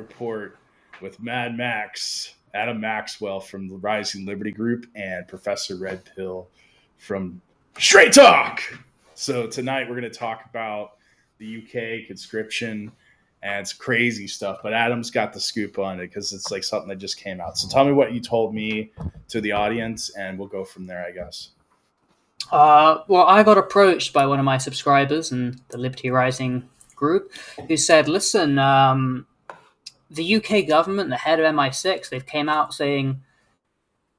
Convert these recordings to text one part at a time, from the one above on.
Report with Mad Max, Adam Maxwell from the Rising Liberty Group, and Professor Red Pill from Straight Talk. So tonight we're going to talk about the UK conscription and it's crazy stuff. But Adam's got the scoop on it because it's like something that just came out. So tell me what you told me to the audience, and we'll go from there, I guess. Well, I got approached by one of my subscribers in the Liberty Rising group who said, listen, the UK government, the head of MI6, they've came out saying,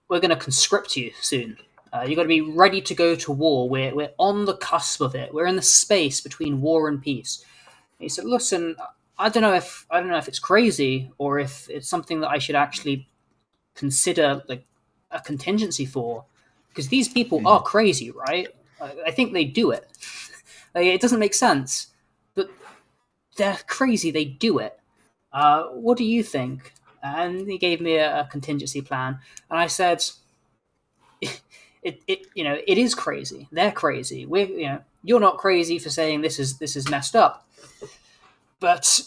we're going to conscript you soon. You've got to be ready to go to war. We're on the cusp of it. We're in the space between war and peace. And he said, listen, I don't know if it's crazy or if it's something that I should actually consider like a contingency for. Because these people are crazy, right? I think they do it. It doesn't make sense, but they're crazy. They do it. What do you think? And he gave me a contingency plan, and I said, "It is crazy. They're crazy. You're not crazy for saying this is messed up, but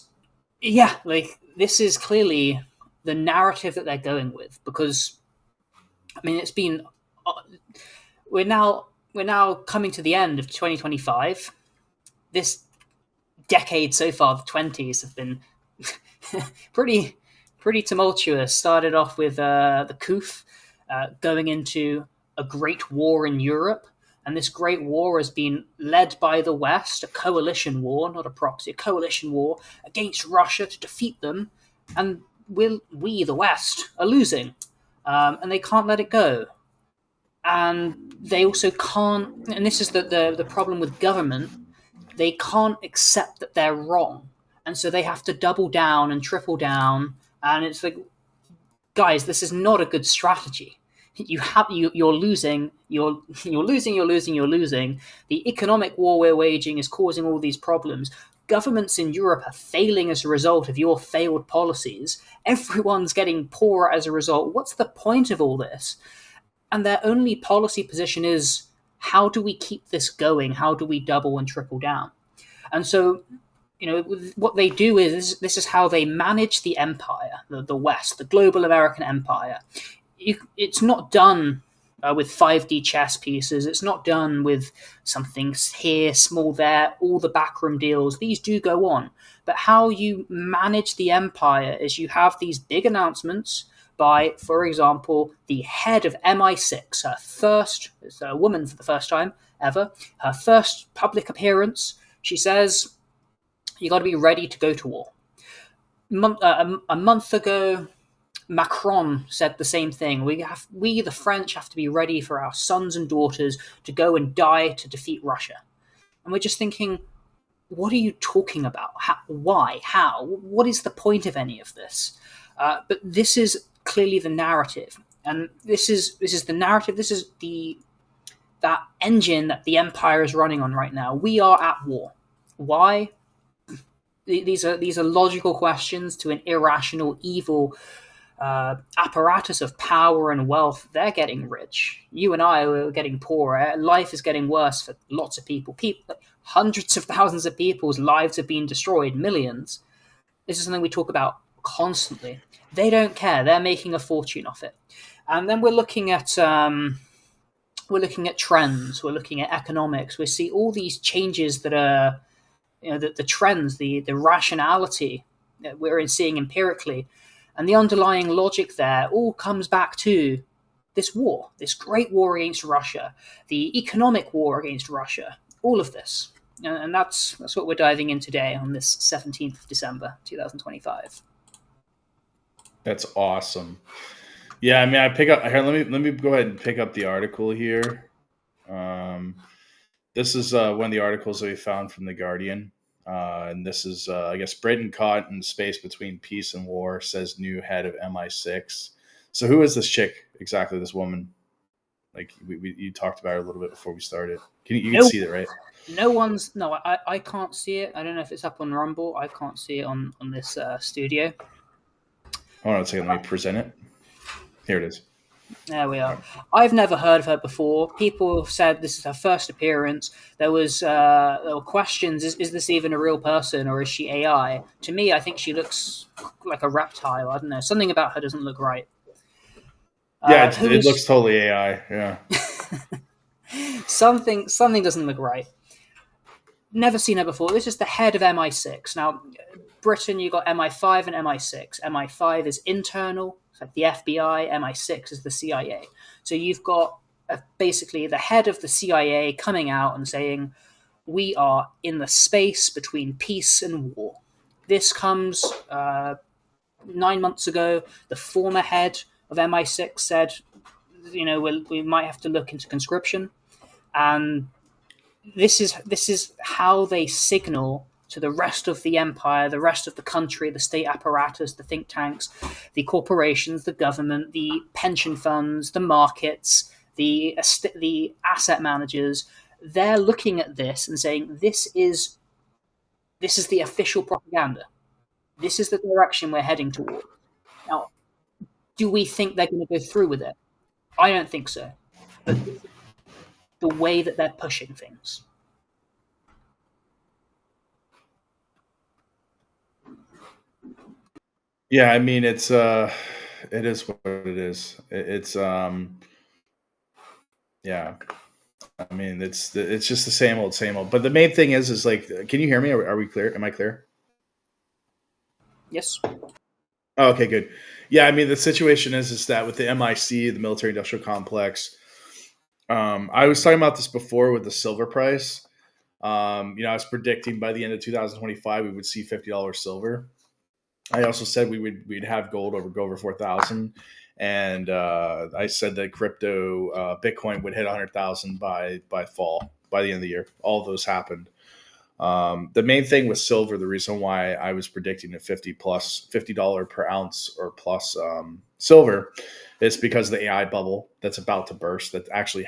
yeah, like this is clearly the narrative that they're going with because, I mean, it's been." We're now coming to the end of 2025. This decade so far, the 20s, have been pretty tumultuous. Started off with the coup, going into a great war in Europe, and this great war has been led by the West, a coalition war, not a proxy, a coalition war against Russia to defeat them, and we the West, are losing, and they can't let it go. And they also can't, and this is the problem with government, they can't accept that they're wrong. And so they have to double down and triple down. And it's like, guys, this is not a good strategy. You're losing. The economic war we're waging is causing all these problems. Governments in Europe are failing as a result of your failed policies. Everyone's getting poorer as a result. What's the point of all this? And their only policy position is, how do we keep this going? How do we double and triple down? And so, what they do is, this is how they manage the empire, the West, the global American empire. It's not done with 5D chess pieces. It's not done with something here, small there, all the backroom deals. These do go on. But how you manage the empire is you have these big announcements by, for example, the head of MI6, it's a woman for the first time ever, her first public appearance, she says, you got to be ready to go to war. A month ago, Macron said the same thing. We, the French, have to be ready for our sons and daughters to go and die to defeat Russia. And we're just thinking, what are you talking about? Why? How? What is the point of any of this? But this is clearly the narrative, and this is the narrative. This is that engine that the empire is running on right now. We are at war. Why? These are logical questions to an irrational, evil apparatus of power and wealth. They're getting rich. You and I are getting poorer. Life is getting worse for lots of people. Hundreds of thousands of people's lives have been destroyed. Millions. This is something we talk about constantly. They don't care. They're making a fortune off it. And then we're looking at trends. We're looking at economics. We see all these changes that are, the trends, the rationality that we're seeing empirically, and the underlying logic there all comes back to this war, this great war against Russia, the economic war against Russia, all of this. And that's what we're diving in today on this 17th of December, 2025. That's awesome. Yeah, I mean, I pick up here. Let me go ahead and pick up the article here. This is one of the articles that we found from The Guardian, and this is, I guess, Britain caught in space between peace and war, says new head of MI6. So, who is this chick exactly? This woman? Like you talked about her a little bit before we started. You can see it, right? I can't see it. I don't know if it's up on Rumble. I can't see it on this studio. Hold on a second. Let me present it. Here it is. There we are. I've never heard of her before. People have said this is her first appearance. There were questions: is this even a real person or is she AI? To me, I think she looks like a reptile. I don't know. Something about her doesn't look right. Yeah, Who it looks is totally AI. Yeah. something doesn't look right. Never seen her before. This is the head of MI6. Now, Britain, you got MI5 and MI6. MI5 is internal, it's like the FBI. MI6 is the CIA. So you've got basically the head of the CIA coming out and saying, "We are in the space between peace and war." This comes 9 months ago. The former head of MI6 said, we might have to look into conscription, and this is how they signal to the rest of the empire, the rest of the country, the state apparatus, the think tanks, the corporations, the government, the pension funds, the markets, the asset managers. They're looking at this and saying, this is the official propaganda. This is the direction we're heading toward. Now, do we think they're going to go through with it? I don't think so. But the way that they're pushing things. Yeah, I mean it is what it is. It's yeah. I mean it's just the same old same old. But the main thing is like, can you hear me? Are we clear? Am I clear? Yes. Oh, okay, good. Yeah, I mean the situation is that with the MIC, the military industrial complex, I was talking about this before with the silver price. I was predicting by the end of 2025 we would see $50 silver. I also said we'd have gold go over 4,000, and I said that crypto Bitcoin would hit 100,000 by fall, by the end of the year. All of those happened. The main thing with silver, the reason why I was predicting a $50 per ounce or plus silver, is because of the AI bubble that's about to burst. That actually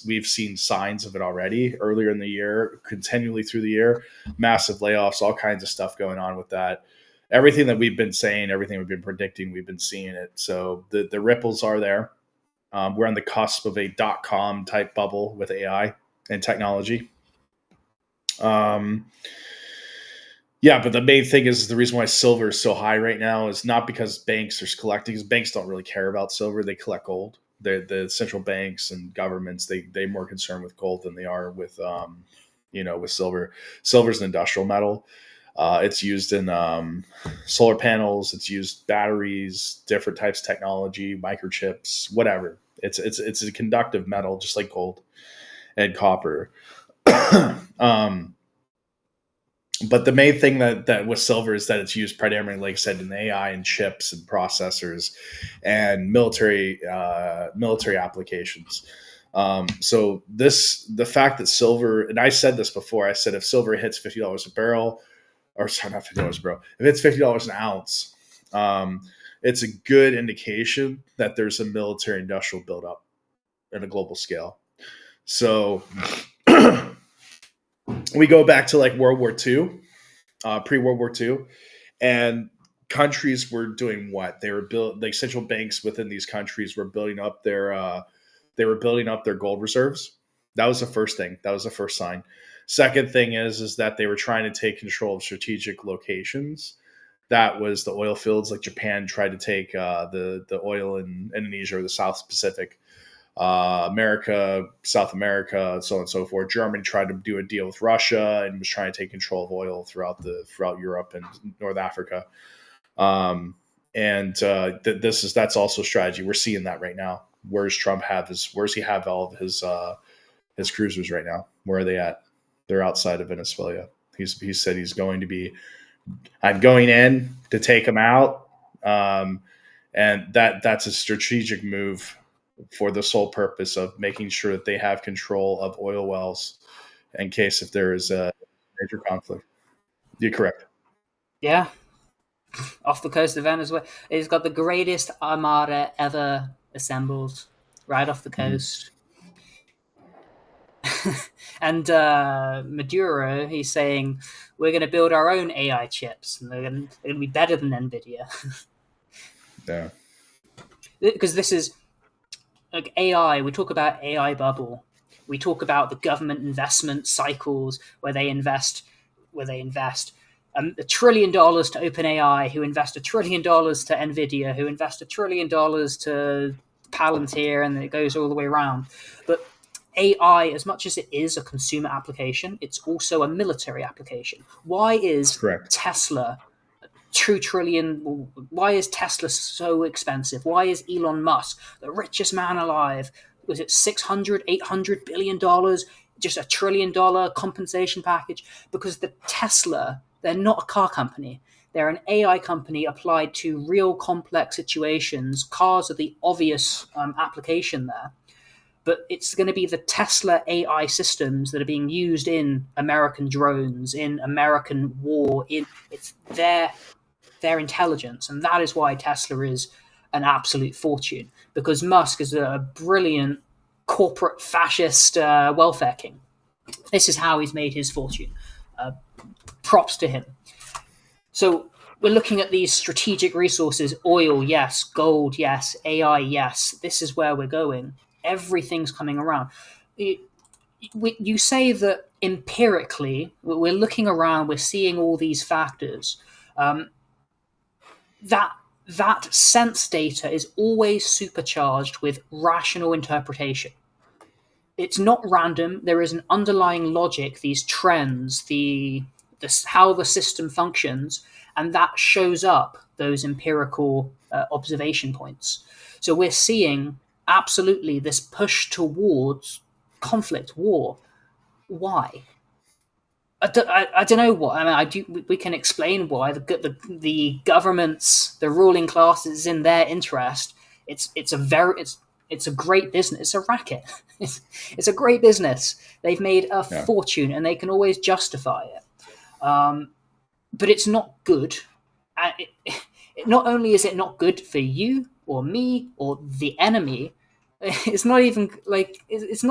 we've seen signs of it already earlier in the year, continually through the year, massive layoffs, all kinds of stuff going on with that. Everything that we've been saying, everything we've been predicting, we've been seeing it. So the ripples are there. We're on the cusp of a .com type bubble with AI and technology. Yeah, but the main thing is the reason why silver is so high right now is not because banks are collecting, because banks don't really care about silver. They collect gold. The central banks and governments, they're more concerned with gold than they are with with silver. Silver's an industrial metal. It's used in solar panels. It's used batteries, different types of technology, microchips, whatever. It's a conductive metal, just like gold and copper. um, but the main thing that with silver is that it's used primarily, like I said, in AI and chips and processors and military applications. So the fact that silver, and I said this before, I said if silver hits $50 a barrel, or sorry, not $50 a barrel, if it's $50 an ounce, it's a good indication that there's a military industrial buildup at a global scale. So we go back to like World War II, pre World War II, and countries were doing what? They were built, like central banks within these countries were building up their gold reserves. That was the first thing. That was the first sign. Second thing is that they were trying to take control of strategic locations. That was the oil fields, like Japan tried to take the oil in Indonesia or the South Pacific. America, South America, so on and so forth. Germany tried to do a deal with Russia and was trying to take control of oil throughout Europe and North Africa. That's also strategy. We're seeing that right now. Where's he have all of his cruisers right now? Where are they at? They're outside of Venezuela. He said I'm going in to take them out. And that's a strategic move for the sole purpose of making sure that they have control of oil wells in case if there is a major conflict. You're correct. Yeah, off the coast of Venezuela. It's got the greatest armada ever assembled right off the coast. And Maduro, he's saying, we're going to build our own AI chips, and they're going to be better than NVIDIA. Yeah. Because this is like AI, we talk about AI bubble. We talk about the government investment cycles where they invest $1 trillion to OpenAI, who invest $1 trillion to Nvidia, who invest $1 trillion to Palantir, and it goes all the way around. But AI, as much as it is a consumer application, it's also a military application. Why is Correct. Tesla $2 trillion? Why is Tesla so expensive? Why is Elon Musk the richest man alive? Was it 600, $800 billion? Just $1 trillion compensation package? Because the Tesla, they're not a car company. They're an AI company applied to real complex situations. Cars are the obvious application there. But it's going to be the Tesla AI systems that are being used in American drones, in American war. It's their intelligence, and that is why Tesla is an absolute fortune, because Musk is a brilliant corporate fascist welfare king. This is how he's made his fortune. Props to him. So we're looking at these strategic resources: oil, yes; gold, yes; AI, yes. This is where we're going. Everything's coming around. You say that empirically, we're looking around, we're seeing all these factors. That sense data is always supercharged with rational interpretation. It's not random. There is an underlying logic, these trends, how the system functions, and that shows up those empirical observation points. So we're seeing absolutely this push towards conflict, war. Why? I don't know what. I mean, we can explain why the governments, the ruling class, is in their interest. It's a great business. It's a racket. It's a great business. They've made a fortune, and they can always justify it. But it's not good. Not only is it not good for you or me or the enemy, it's not even like it's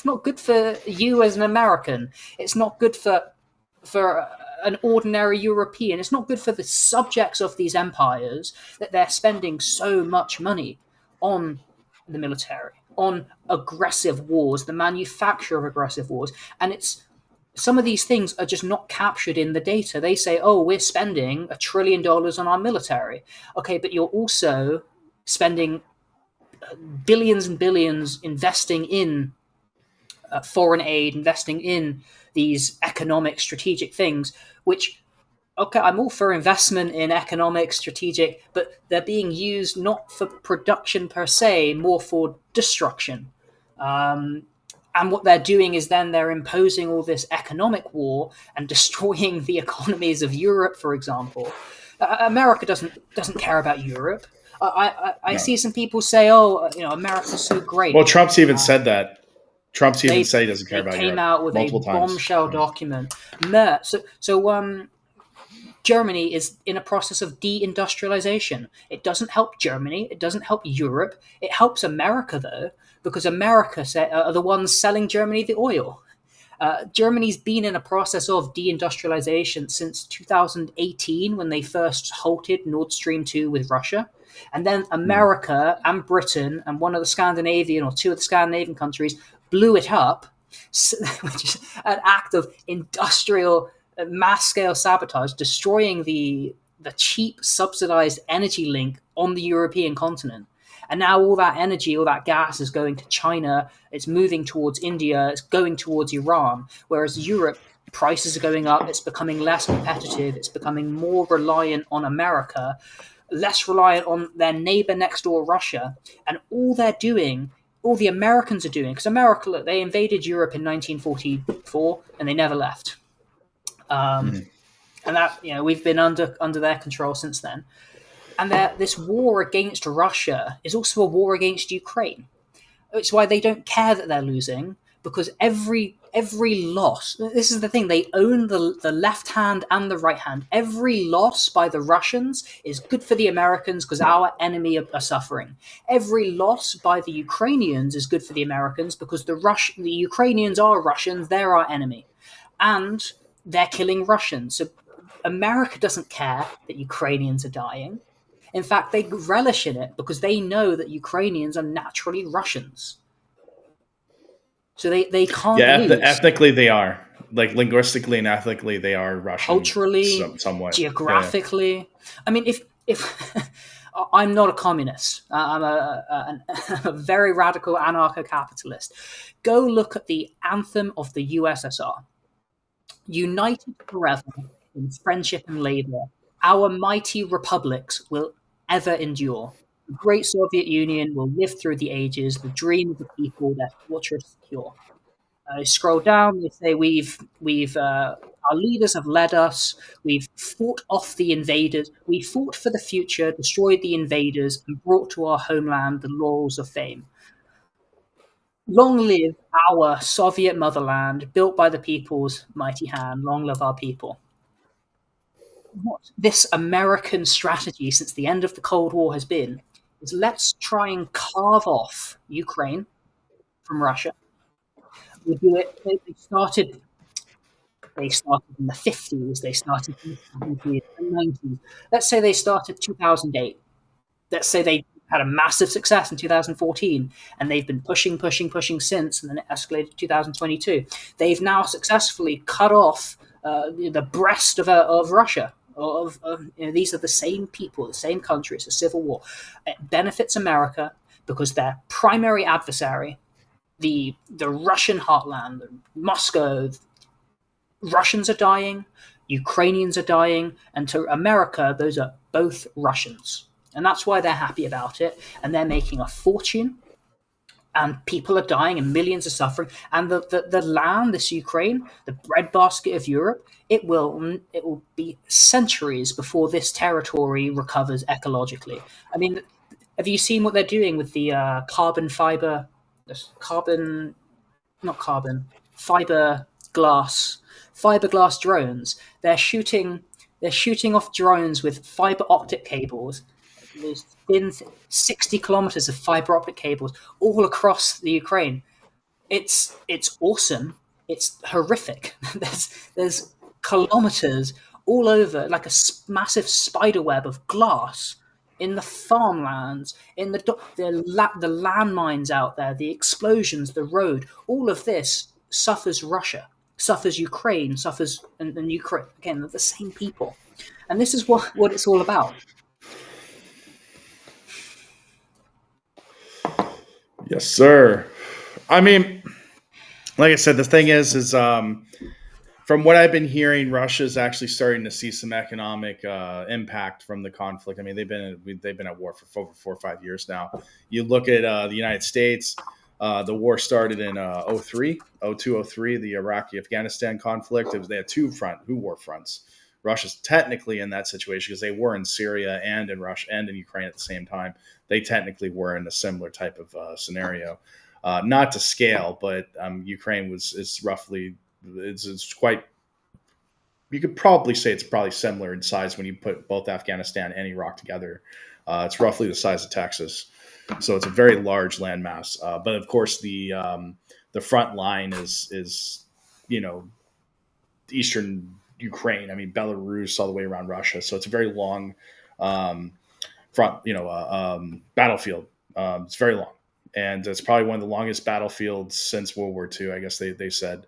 not good for you as an American. It's not good for an ordinary European. It's not good for the subjects of these empires that they're spending so much money on the military, on aggressive wars, the manufacture of aggressive wars. And some of these things are just not captured in the data. They say, oh, we're spending $1 trillion on our military. Okay, but you're also spending billions and billions investing in foreign aid, investing in these economic strategic things, which, okay, I'm all for investment in economic strategic, but they're being used not for production per se, more for destruction. And what they're doing is then they're imposing all this economic war and destroying the economies of Europe, for example. America doesn't care about Europe. I see some people say, "Oh, America's so great." Well, Trump's even said that. Trump's even said he doesn't care about Europe. They came out with a bombshell document. So Germany is in a process of deindustrialization. It doesn't help Germany. It doesn't help Europe. It helps America, though, because America are the ones selling Germany the oil. Germany's been in a process of deindustrialization since 2018, when they first halted Nord Stream 2 with Russia. And then America and Britain and two of the Scandinavian countries blew it up, which is an act of industrial mass-scale sabotage, destroying the cheap subsidized energy link on the European continent. And now all that energy, all that gas is going to China, it's moving towards India, it's going towards Iran, whereas Europe, prices are going up, it's becoming less competitive, it's becoming more reliant on America, less reliant on their neighbor next door, Russia. And all the Americans are doing, because America, look, they invaded Europe in 1944 and they never left. And that, we've been under their control since then. And this war against Russia is also a war against Ukraine. It's why they don't care that they're losing, because every loss, this is the thing, they own the left hand and the right hand. Every loss by the Russians is good for the Americans because our enemy are suffering. Every loss by the Ukrainians is good for the Americans because the Ukrainians are Russians, they're our enemy. And they're killing Russians. So America doesn't care that Ukrainians are dying. In fact, they relish in it because they know that Ukrainians are naturally Russians. So they can't Yeah, lose. ethnically they are. Like linguistically and ethnically, they are Russian, Culturally, somewhat. Yeah. geographically. I mean, if I'm not a communist, I'm a very radical anarcho-capitalist. Go look at the anthem of the USSR. United forever in friendship and labor, our mighty republics will ever endure. The great Soviet Union will live through the ages, the dream of the people, their fortress secure. Scroll down, they say we've our leaders have led us. We've fought off the invaders. We fought for the future, destroyed the invaders, and brought to our homeland the laurels of fame. Long live our Soviet motherland, built by the people's mighty hand. Long live our people. What this American strategy since the end of the Cold War has been is let's try and carve off Ukraine from Russia. We do it. They started in the 50s, they started in the 70s and 90s. Let's say they started 2008. Let's say they had a massive success in 2014, and they've been pushing since, and then it escalated to 2022. They've now successfully cut off the breast of Russia. These are the same people, the same country. It's a civil war. It benefits America because their primary adversary, the Russian heartland, Moscow, Russians are dying, Ukrainians are dying, and to America, those are both Russians. And that's why they're happy about it, and they're making a fortune, and people are dying, and millions are suffering. And the land, this Ukraine, the breadbasket of Europe, it will be centuries before this territory recovers ecologically. I mean, have you seen what they're doing with the fiberglass drones? They're shooting off drones with fiber optic cables. There's thin 60 kilometers of fiber optic cables all across the Ukraine. It's awesome. It's horrific. There's kilometers all over, like a massive spider web of glass in the farmlands, in the landmines out there, the explosions, the road. All of this suffers Russia, suffers Ukraine, suffers and Ukraine. Again, they're the same people, and this is what it's all about. Yes, sir. I mean, like I said, the thing is from what I've been hearing, Russia's actually starting to see some economic impact from the conflict. I mean, they've been at war for over 4 or 5 years now. You look at the United States. The war started in 02, the Iraqi-Afghanistan conflict. They had two war fronts. Russia's technically in that situation because they were in Syria and in Russia and in Ukraine at the same time. They technically were in a similar type of scenario, not to scale, but Ukraine is roughly it's quite. You could probably say it's probably similar in size when you put both Afghanistan and Iraq together. It's roughly the size of Texas. So it's a very large landmass, but of course the front line is eastern Ukraine. I mean Belarus all the way around Russia. So it's a very long front battlefield. It's very long, and it's probably one of the longest battlefields since World War II. I guess they said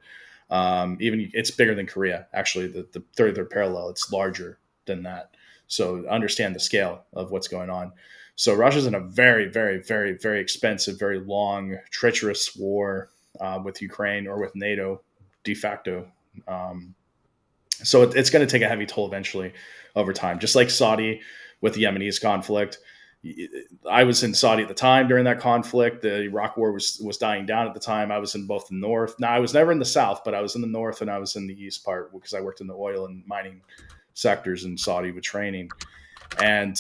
even it's bigger than Korea. Actually, the third parallel, it's larger than that. So understand the scale of what's going on. So Russia's in a very, very, very, very expensive, very long, treacherous war with Ukraine or with NATO de facto. So it's going to take a heavy toll eventually over time, just like Saudi with the Yemenis conflict. I was in Saudi at the time during that conflict. The Iraq war was dying down at the time. I was in both the north. Now, I was never in the south, but I was in the north and I was in the east part because I worked in the oil and mining sectors in Saudi with training. And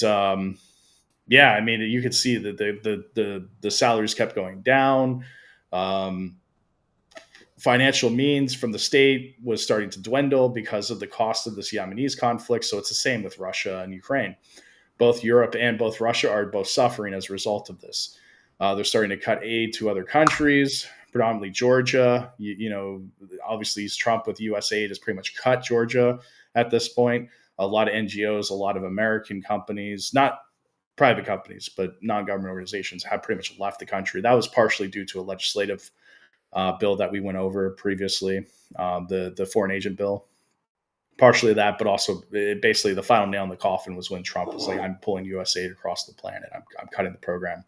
yeah, I mean, you could see that the salaries kept going down. Financial means from the state was starting to dwindle because of the cost of this Yemenis conflict. So it's the same with Russia and Ukraine. Both Europe and both Russia are both suffering as a result of this. They're starting to cut aid to other countries, predominantly Georgia. Obviously Trump with US aid has pretty much cut Georgia at this point. A lot of NGOs, a lot of American companies, not private companies, but non-government organizations have pretty much left the country. That was partially due to a legislative bill that we went over previously, the foreign agent bill. Partially that, but also basically the final nail in the coffin was when Trump was like, "I'm pulling U.S. aid across the planet. I'm cutting the program,"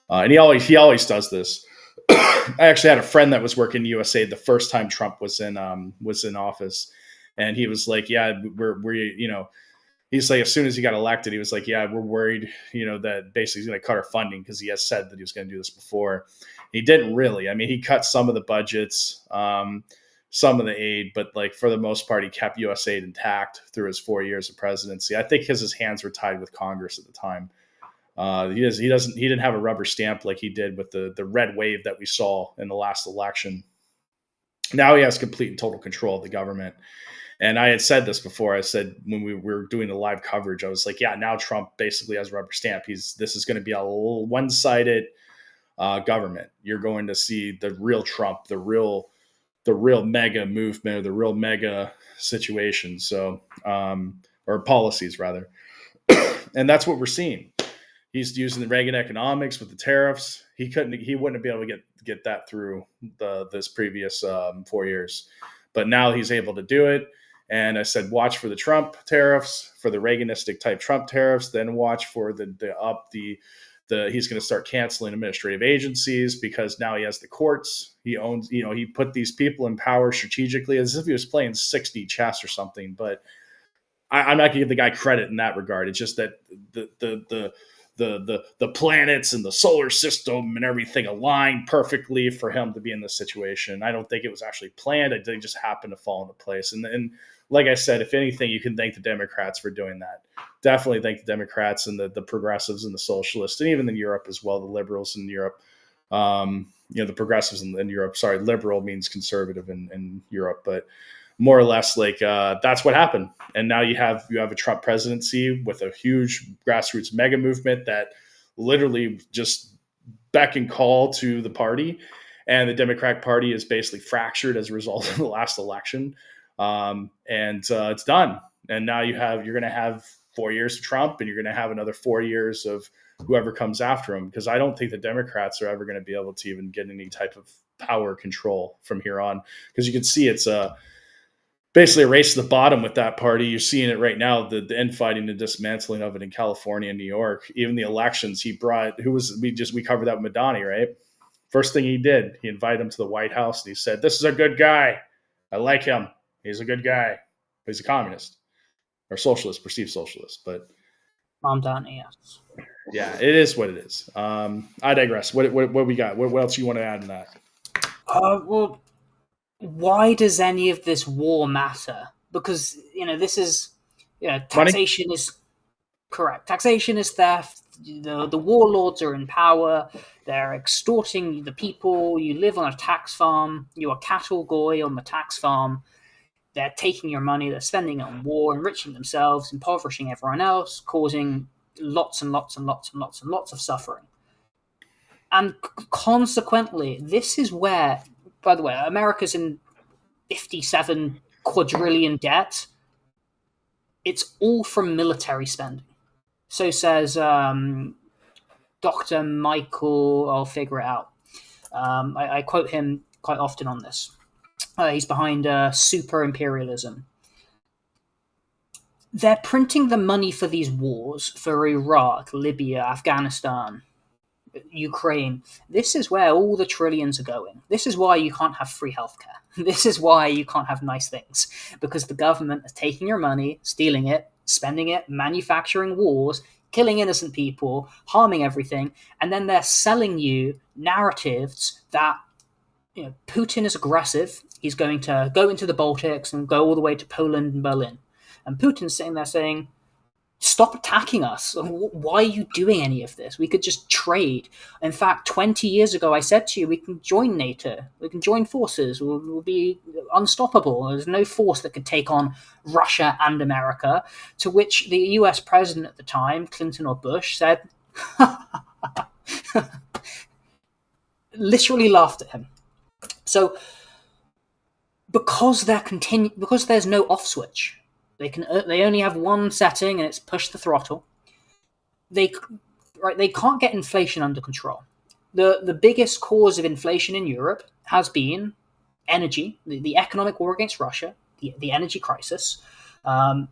and he always does this. I actually had a friend that was working USAID the first time Trump was in office, and he was like, "Yeah, we're he's like, as soon as he got elected, he was like, yeah, we're worried, that basically he's going to cut our funding because he has said that he was going to do this before." He didn't really. I mean, he cut some of the budgets, some of the aid, but like for the most part, he kept USAID intact through his 4 years of presidency. I think because his hands were tied with Congress at the time. He didn't have a rubber stamp like he did with the red wave that we saw in the last election. Now he has complete and total control of the government. And I had said this before. I said when we were doing the live coverage, I was like, yeah, now Trump basically has a rubber stamp. This is going to be a one-sided government. You're going to see the real Trump, the real mega movement, or the real mega situation. So, or policies rather. And that's what we're seeing. He's using the Reagan economics with the tariffs. He wouldn't be able to get that through this previous 4 years, but now he's able to do it. And I said, watch for the Trump tariffs, for the Reaganistic type Trump tariffs, then watch for he's going to start canceling administrative agencies because now he has the courts. He owns, he put these people in power strategically as if he was playing 6D chess or something. But I'm not going to give the guy credit in that regard. It's just that the planets and the solar system and everything aligned perfectly for him to be in this situation. I don't think it was actually planned. It just happened to fall into place. And like I said, if anything, you can thank the Democrats for doing that. Definitely thank the Democrats and the progressives and the socialists, and even in Europe as well, the liberals in Europe. The progressives in Europe. Sorry, liberal means conservative in Europe, but more or less like that's what happened. And now you have a Trump presidency with a huge grassroots mega movement that literally just beck and call to the party. And the Democratic Party is basically fractured as a result of the last election. It's done. And now you're going to have 4 years of Trump, and you're going to have another 4 years of whoever comes after him. Because I don't think the Democrats are ever going to be able to even get any type of power control from here on. Because you can see it's basically a race to the bottom with that party. You're seeing it right now, the infighting and dismantling of it in California and New York. Even the elections he brought, we covered that with Madani, right? First thing he did, he invited him to the White House and he said, "This is a good guy. I like him. He's a good guy. But he's a communist or socialist, perceived socialist." But Madani, yes. Yeah, it is what it is. I digress. What we got? What else you want to add in that? Well, why does any of this war matter? Because this is taxation Money? is correct. Taxation is theft. The warlords are in power. They're extorting the people. You live on a tax farm. You're a cattle goy on the tax farm. They're taking your money. They're spending it on war, enriching themselves, impoverishing everyone else, causing lots and lots and lots and lots and lots of suffering. And consequently, this is where, by the way, America's in 57 quadrillion debt. It's all from military spending. So says Dr. Michael, I'll figure it out. I quote him quite often on this. He's behind super imperialism. They're printing the money for these wars, for Iraq, Libya, Afghanistan, Ukraine. This is where all the trillions are going. This is why you can't have free healthcare. This is why you can't have nice things. Because the government is taking your money, stealing it, spending it, manufacturing wars, killing innocent people, harming everything, and then they're selling you narratives that Putin is aggressive. He's going to go into the Baltics and go all the way to Poland and Berlin. And Putin's sitting there saying, "Stop attacking us. Why are you doing any of this? We could just trade." In fact, 20 years ago, I said to you, we can join NATO. We can join forces. We'll be unstoppable. There's no force that could take on Russia and America. To which the US president at the time, Clinton or Bush, said, literally laughed at him. So, because there's no off switch, they only have one setting, and it's push the throttle. they can't get inflation under control. The biggest cause of inflation in Europe has been energy, the economic war against Russia, the energy crisis.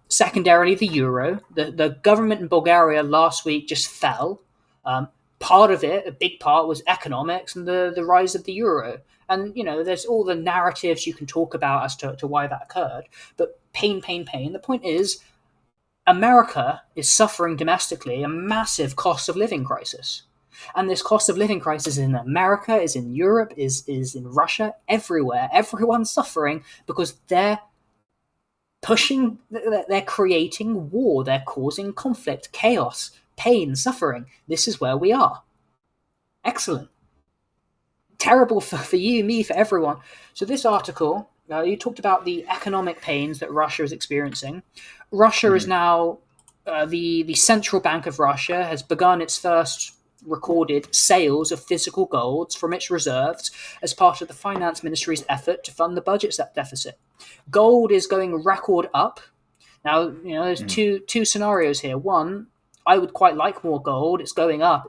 Secondarily, the euro. The government in Bulgaria last week just fell. Part of it, a big part, was economics and the rise of the euro. And, there's all the narratives you can talk about as to why that occurred. But pain. The point is, America is suffering domestically a massive cost of living crisis. And this cost of living crisis is in America, is in Europe, is in Russia, everywhere. Everyone's suffering because they're creating war, they're causing conflict, chaos, pain, suffering. This is where we are. Excellent. Terrible for you, me, for everyone. So this article, you talked about the economic pains that Russia is experiencing. Russia is now, the central bank of Russia has begun its first recorded sales of physical golds from its reserves as part of the finance ministry's effort to fund the budget deficit. Gold is going record up. Now, there's two scenarios here. One, I would quite like more gold. It's going up.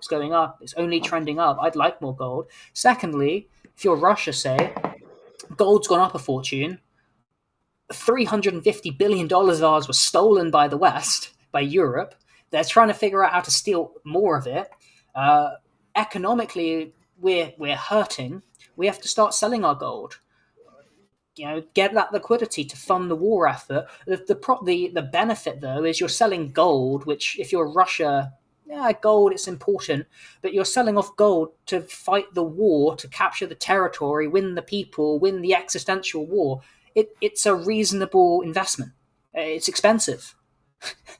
It's only trending up. I'd like more gold. Secondly, if you're Russia, say, gold's gone up a fortune. $350 billion of ours was stolen by the West, by Europe. They're trying to figure out how to steal more of it. Economically, we're hurting. We have to start selling our gold. Get that liquidity to fund the war effort. The benefit, though, is you're selling gold, which, if you're Russia, gold, it's important, but you're selling off gold to fight the war, to capture the territory, win the people, win the existential war. It's a reasonable investment. It's expensive.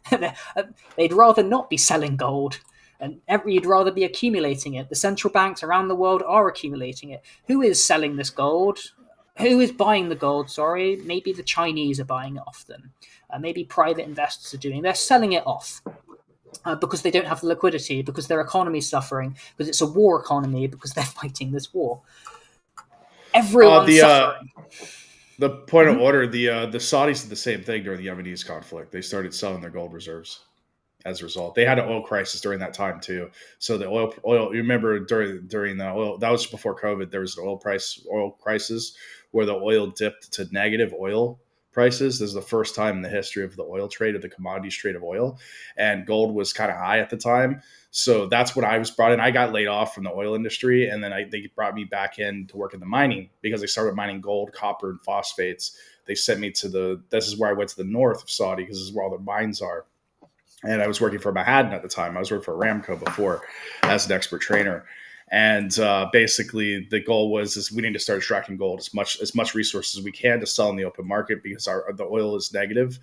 They'd rather not be selling gold. And you'd rather be accumulating it. The central banks around the world are accumulating it. Who is selling this gold? Who is buying the gold? Sorry, maybe the Chinese are buying it off them. Maybe private investors are doing. They're selling it off because they don't have the liquidity, because their economy's suffering, because it's a war economy, because they're fighting this war. Everyone's suffering. The point of order: the Saudis did the same thing during the Yemenis conflict. They started selling their gold reserves. As a result, they had an oil crisis during that time too. So the oil. You remember during the oil, that was before COVID. There was an oil crisis where the oil dipped to negative oil prices. This is the first time in the history of the oil trade, of the commodities trade of oil, and gold was kind of high at the time. So that's when I was brought in. I got laid off from the oil industry, and then they brought me back in to work in the mining because they started mining gold, copper, and phosphates. They sent me to this is where I went to the north of Saudi because this is where all their mines are. And I was working for Mahadin at the time. I was working for Aramco before as an expert trainer. And basically the goal was we need to start extracting gold as much resources as we can to sell in the open market because the oil is negative.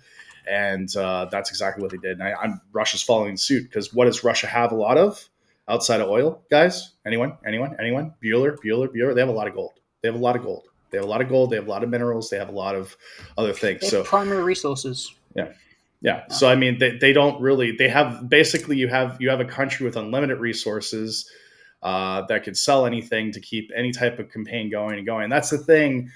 And that's exactly what they did. And Russia's following suit because what does Russia have a lot of outside of oil, guys? Anyone? Bueller? They have a lot of gold. They have a lot of gold. They have a lot of minerals. They have a lot of other things. They have primary resources. Yeah. So, I mean, they don't really, they have, basically you have a country with unlimited resources that could sell anything to keep any type of campaign going and going. And that's the thing.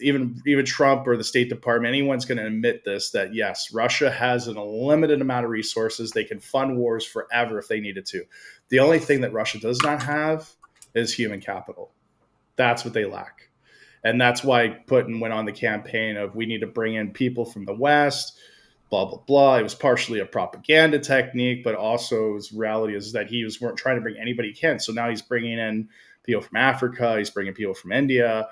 Even Trump or the State Department, anyone's going to admit this, that yes, Russia has an unlimited amount of resources. They can fund wars forever if they needed to. The only thing that Russia does not have is human capital. That's what they lack. And that's why Putin went on the campaign of we need to bring in people from the West, blah, blah, blah. It was partially a propaganda technique, but also his reality is that he was trying to bring anybody he can. So now he's bringing in people from Africa. He's bringing people from India.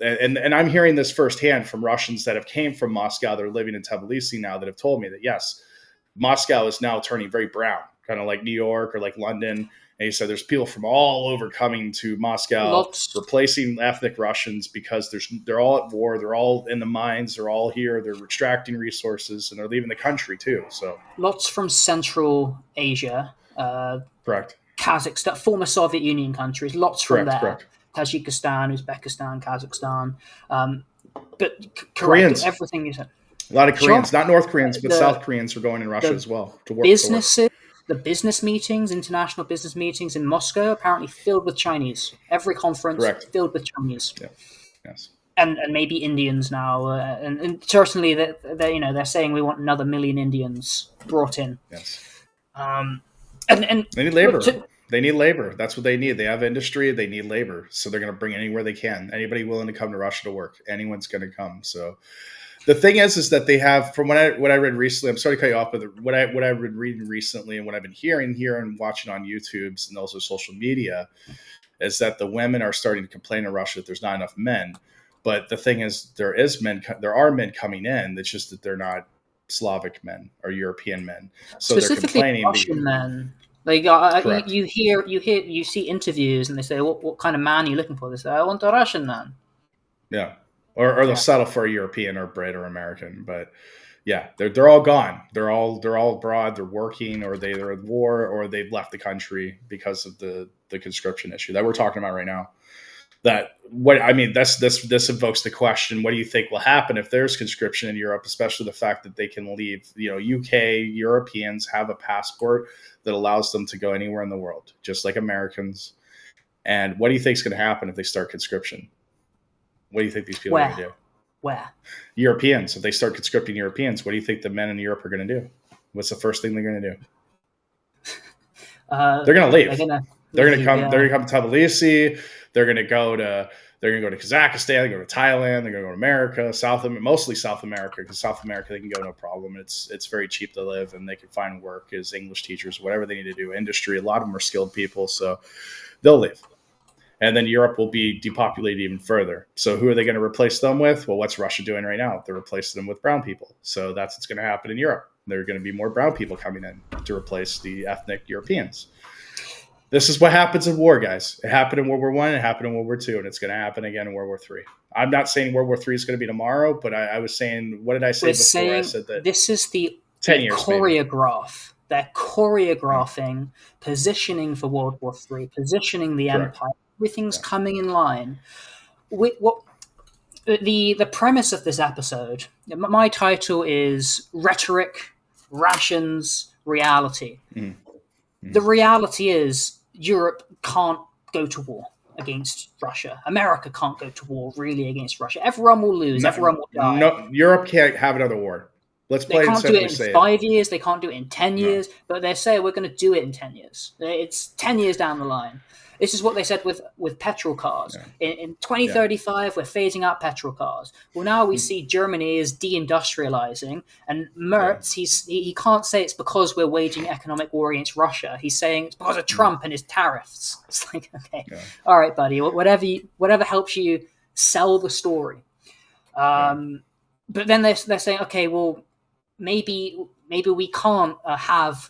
And I'm hearing this firsthand from Russians that have came from Moscow. They're living in Tbilisi now that have told me that, yes, Moscow is now turning very brown, kind of like New York or like London. And he said there's people from all over coming to Moscow, replacing ethnic Russians because they're all at war. They're all in the mines. They're all here. They're extracting resources, and they're leaving the country too. So lots from Central Asia. Correct. Kazakhstan, former Soviet Union countries. Lots from there. Correct. Tajikistan, Uzbekistan, Kazakhstan. But Koreans. Everything you said. A lot of Koreans, not North Koreans, but South Koreans are going in Russia as well to work. Businesses. The business meetings, international business meetings in Moscow, apparently filled with Chinese. Every conference filled with Chinese. Yeah. Yes. And maybe Indians now, and certainly they're saying we want another 1 million Indians brought in. Yes. And they need labor. They need labor. That's what they need. They have industry. They need labor. So they're going to bring anywhere they can. Anybody willing to come to Russia to work, anyone's going to come. So the thing is that they have, from what I read recently, I'm sorry to cut you off, but what I've been reading recently and what I've been hearing here and watching on YouTube's and also social media is that the women are starting to complain in Russia that there's not enough men. But the thing is, there are men coming in. It's just that they're not Slavic men or European men. So they're complaining. Russian men. Like you see interviews and they say, "What kind of man are you looking for?" They say, "I want a Russian man." Yeah, or they'll settle for a European or Brit or American. But yeah, they're all gone. They're all abroad. They're working, or they're at war, or they've left the country because of the conscription issue that we're talking about right now. This invokes the question: what do you think will happen if there's conscription in Europe? Especially the fact that they can leave. UK Europeans have a passport that allows them to go anywhere in the world, just like Americans. And what do you think is going to happen if they start conscription? What do you think these people are going to do? Where? Europeans. If they start conscripting Europeans, what do you think the men in Europe are going to do? What's the first thing they're going to do? They're going to leave. They're going to come. Yeah. They're going to come to Tbilisi. They're going to go to Kazakhstan. They go to Thailand. They're going to go to America, mostly South America, because South America they can go no problem. It's very cheap to live, and they can find work as English teachers, whatever they need to do. Industry. A lot of them are skilled people, so they'll leave. And then Europe will be depopulated even further. So who are they going to replace them with? Well, what's Russia doing right now? They're replacing them with brown people. So that's what's going to happen in Europe. There are going to be more brown people coming in to replace the ethnic Europeans. This is what happens in war, guys. It happened in World War I, it happened in World War II, and it's going to happen again in World War III. I'm not saying World War III is going to be tomorrow, but I was saying, what did I say before? I said that this is the 10 years choreograph. Maybe. They're choreographing, positioning for World War III, positioning the empire. Everything's coming in line. The premise of this episode, my title is Rhetoric, Rations, Reality. The reality is Europe can't go to war against Russia. America can't go to war really against Russia. Everyone will lose. Everyone will die. No, Europe can't have another war. Let's play it and simply say it. They can't do it in 5 years. They can't do it in 10 years. But they say we're going to do it in 10 years. It's 10 years down the line. This is what they said with petrol cars. Yeah. In 2035, we're phasing out petrol cars. Well, now we see Germany is deindustrializing, and Merz, he can't say it's because we're waging economic war against Russia. He's saying it's because of Trump and his tariffs. It's like, okay, all right, buddy, whatever helps you sell the story. But then they're saying, okay, well, maybe we can't have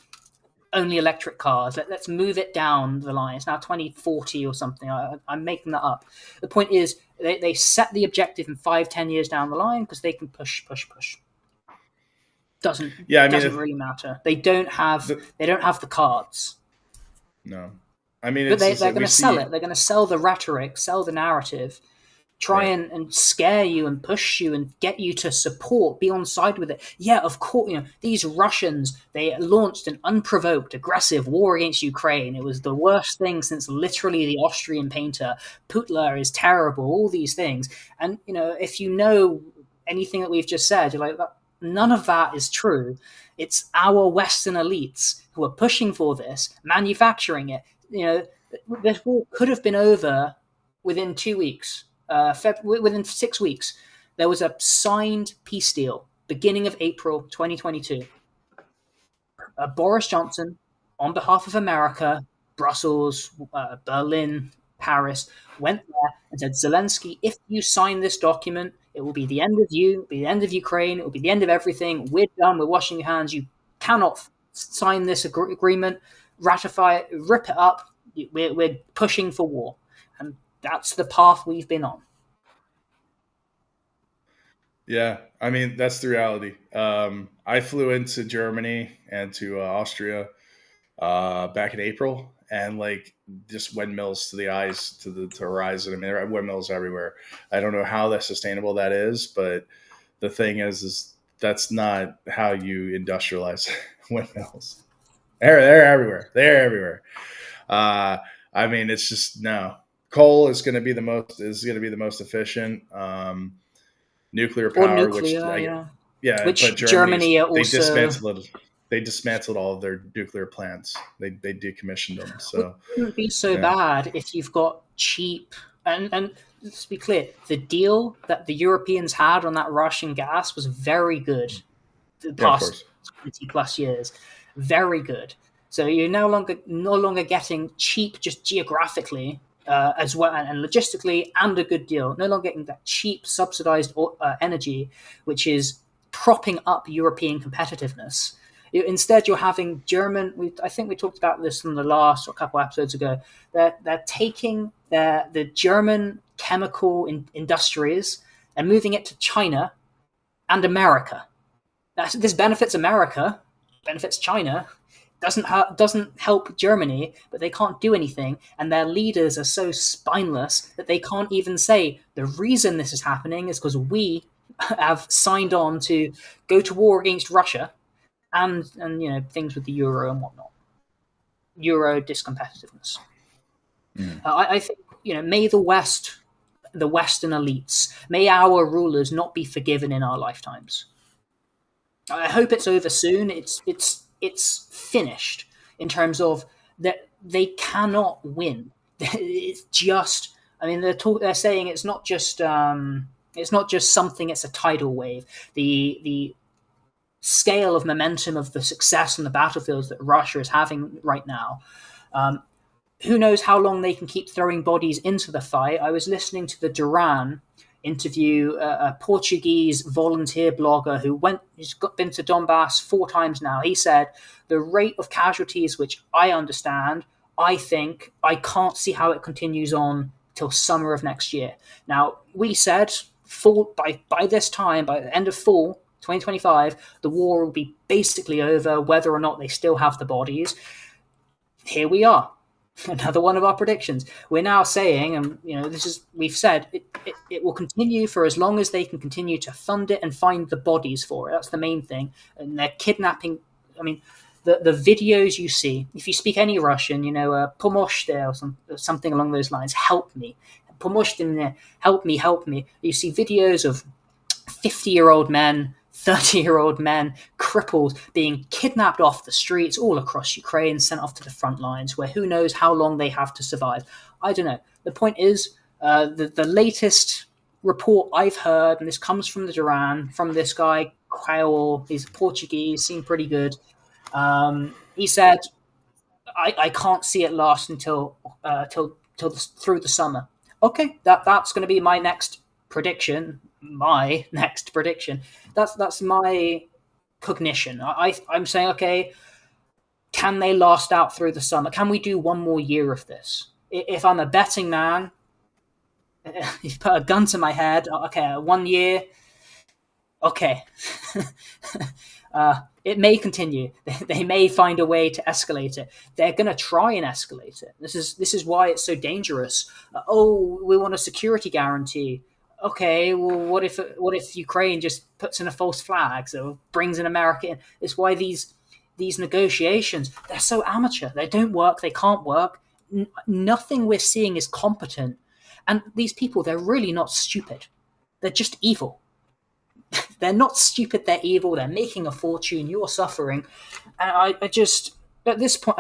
only electric cars. Let's move it down the line. It's now 2040 or something. I'm making that up. The point is they set the objective in 5-10 years down the line because they can push. Doesn't really matter. They don't have the cards. No. I mean, but they're going to sell it. They're going to sell the rhetoric, sell the narrative, try and scare you and push you and get you to support, be on side with it. Yeah, of course, these Russians, they launched an unprovoked, aggressive war against Ukraine. It was the worst thing since literally the Austrian painter. Putler is terrible, all these things. And, if you know anything that we've just said, you're like, none of that is true. It's our Western elites who are pushing for this, manufacturing it. This war could have been over within 2 weeks. Within 6 weeks, there was a signed peace deal, beginning of April 2022. Boris Johnson, on behalf of America, Brussels, Berlin, Paris, went there and said, Zelensky, if you sign this document, it will be the end of you, it will be the end of Ukraine, it will be the end of everything. We're done, we're washing your hands. You cannot sign this agreement, ratify it, rip it up. We're pushing for war. And that's the path we've been on. Yeah, I mean, that's the reality. I flew into Germany and to Austria back in April, and just windmills to the eyes, to the horizon. I mean, there are windmills everywhere. I don't know how sustainable that is, but the thing is that's not how you industrialize windmills. They're everywhere. They're everywhere. I mean, it's just no. Coal is going to be the most efficient. Nuclear power, which but Germany also... they they dismantled all of their nuclear plants. They decommissioned them. So it wouldn't be so bad if you've got cheap and let's be clear, the deal that the Europeans had on that Russian gas was very good the past 20 plus years. Very good. So you're no longer getting cheap just geographically as well and logistically, and a good deal. No longer getting that cheap subsidized energy, which is propping up European competitiveness. Instead, you're having German. I think we talked about this from the last or a couple episodes ago. They're taking the German chemical industries and moving it to China and America. This benefits America, benefits China, doesn't help Germany, but they can't do anything, and their leaders are so spineless that they can't even say the reason this is happening is because we have signed on to go to war against Russia, and things with the euro and whatnot, euro discompetitiveness. I think may the West, the Western elites, may our rulers not be forgiven in our lifetimes. I hope it's over soon. It's finished in terms of that they cannot win. It's just, they're saying it's not just something. It's a tidal wave. The scale of momentum of the success on the battlefields that Russia is having right now. Who knows how long they can keep throwing bodies into the fight? I was listening to the Duran interview a Portuguese volunteer blogger who's been to Donbass 4 times now. He said the rate of casualties, which I understand, I can't see how it continues on till summer of next year. Now, we said by this time, by the end of fall 2025, the war will be basically over, whether or not they still have the bodies. Here we are. Another one of our predictions. We're now saying, and we've said it will continue for as long as they can continue to fund it and find the bodies for it. That's the main thing. And they're kidnapping. The videos you see, if you speak any Russian, pomoshte or something along those lines, help me. Pomoshte, help me. You see videos of 50-year-old men, 30-year-old men, cripples, being kidnapped off the streets all across Ukraine, sent off to the front lines, where who knows how long they have to survive. I don't know. The point is, the latest report I've heard, and this comes from the Duran, from this guy, Kyle, he's Portuguese, seemed pretty good. He said, I can't see it last until through the summer. Okay, that's going to be my next prediction. That's my cognition. I'm saying, okay, can they last out through the summer? Can we do one more year of this? If I'm a betting man, you put a gun to my head, okay, 1 year, okay. It may continue. They may find a way to escalate it. They're going to try and escalate it. This is why it's so dangerous. We want a security guarantee. Okay, well, what if Ukraine just puts in a false flag, so brings in America in? It's why these negotiations, they're so amateur. They don't work. They can't work. Nothing we're seeing is competent. And these people, they're really not stupid. They're just evil. They're not stupid. They're evil. They're making a fortune. You're suffering. And I just, at this point,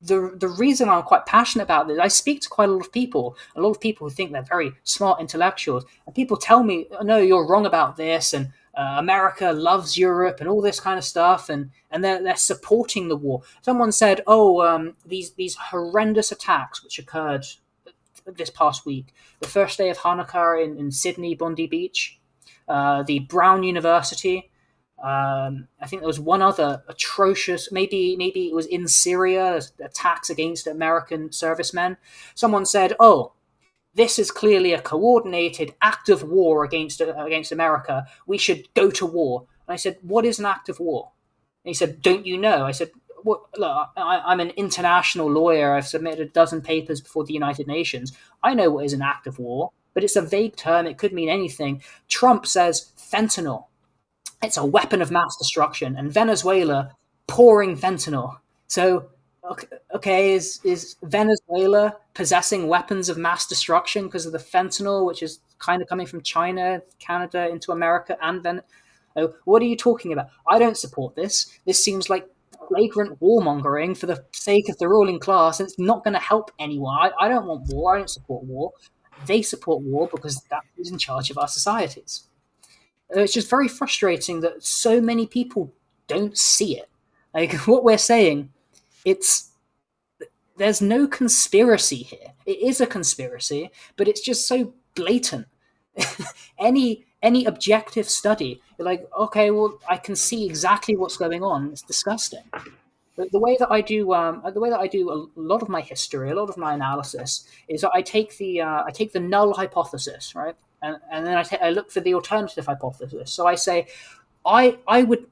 the reason I'm quite passionate about this, I speak to quite a lot of people who think they're very smart intellectuals, and people tell me, oh, no, you're wrong about this, and America loves Europe and all this kind of stuff, and they're supporting the war. Someone said, these horrendous attacks which occurred this past week, the first day of Hanukkah in Sydney, Bondi Beach, the Brown University, I think there was one other atrocious, maybe it was in Syria, attacks against American servicemen. Someone said, this is clearly a coordinated act of war against America. We should go to war. And I said, what is an act of war? And he said, don't you know? I said, look, I'm an international lawyer. I've submitted a dozen papers before the United Nations. I know what is an act of war, but it's a vague term. It could mean anything. Trump says fentanyl. It's a weapon of mass destruction, and Venezuela pouring fentanyl. So, okay, is Venezuela possessing weapons of mass destruction because of the fentanyl, which is kind of coming from China, Canada into America, and then Oh, what are you talking about? I don't support this. This seems like flagrant warmongering for the sake of the ruling class, and it's not going to help anyone. I don't want war. I don't support war. They support war because that is in charge of our societies. It's just very frustrating that so many people don't see it. Like what we're saying, it's there's no conspiracy here. It is a conspiracy, but it's just so blatant. any objective study, you're like, okay, well, I can see exactly what's going on. It's disgusting. The way that I do, the way that I do a lot of my history, a lot of my analysis is that I take the null hypothesis, right, and then I look for the alternative hypothesis. So I say, I would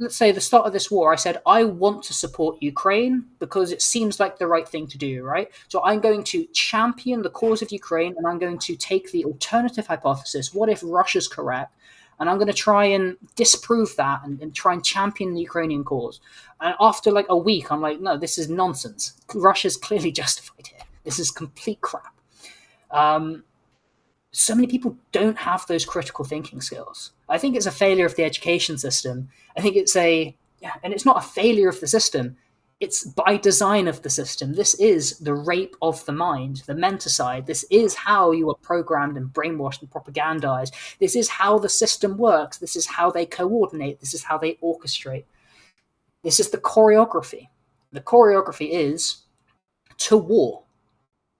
let's say the start of this war, I said I want to support Ukraine because it seems like the right thing to do, right? So I'm going to champion the cause of Ukraine, and I'm going to take the alternative hypothesis. What if Russia's correct? And I'm going to try and disprove that and try and champion the Ukrainian cause. And after like a week, I'm like, no, this is nonsense. Russia's clearly justified here. This is complete crap. So many people don't have those critical thinking skills. I think it's a failure of the education system. I think and it's not a failure of the system. It's by design of the system. This is the rape of the mind, the menticide. This is how you are programmed and brainwashed and propagandized. This is how the system works. This is how they coordinate. This is how they orchestrate. This is the choreography. The choreography is to war.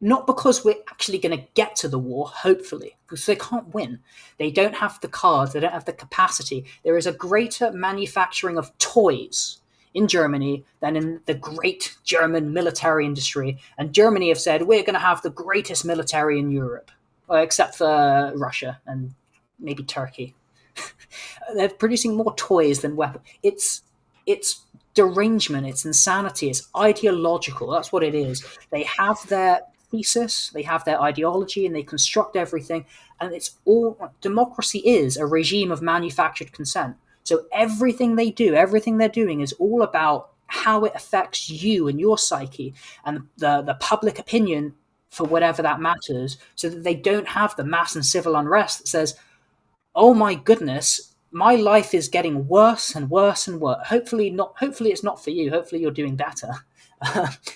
Not because we're actually going to get to the war, hopefully, because they can't win. They don't have the cards. They don't have the capacity. There is a greater manufacturing of toys in Germany than in the great German military industry. And Germany have said, we're going to have the greatest military in Europe, except for Russia and maybe Turkey. They're producing more toys than weapons. It's derangement. It's insanity. It's ideological. That's what it is. They have their thesis, they have their ideology, and they construct everything. And it's all democracy is a regime of manufactured consent. So everything they do, everything they're doing is all about how it affects you and your psyche and the public opinion for whatever that matters, so that they don't have the mass and civil unrest that says, oh my goodness, my life is getting worse and worse and worse. Hopefully it's not for you. Hopefully you're doing better.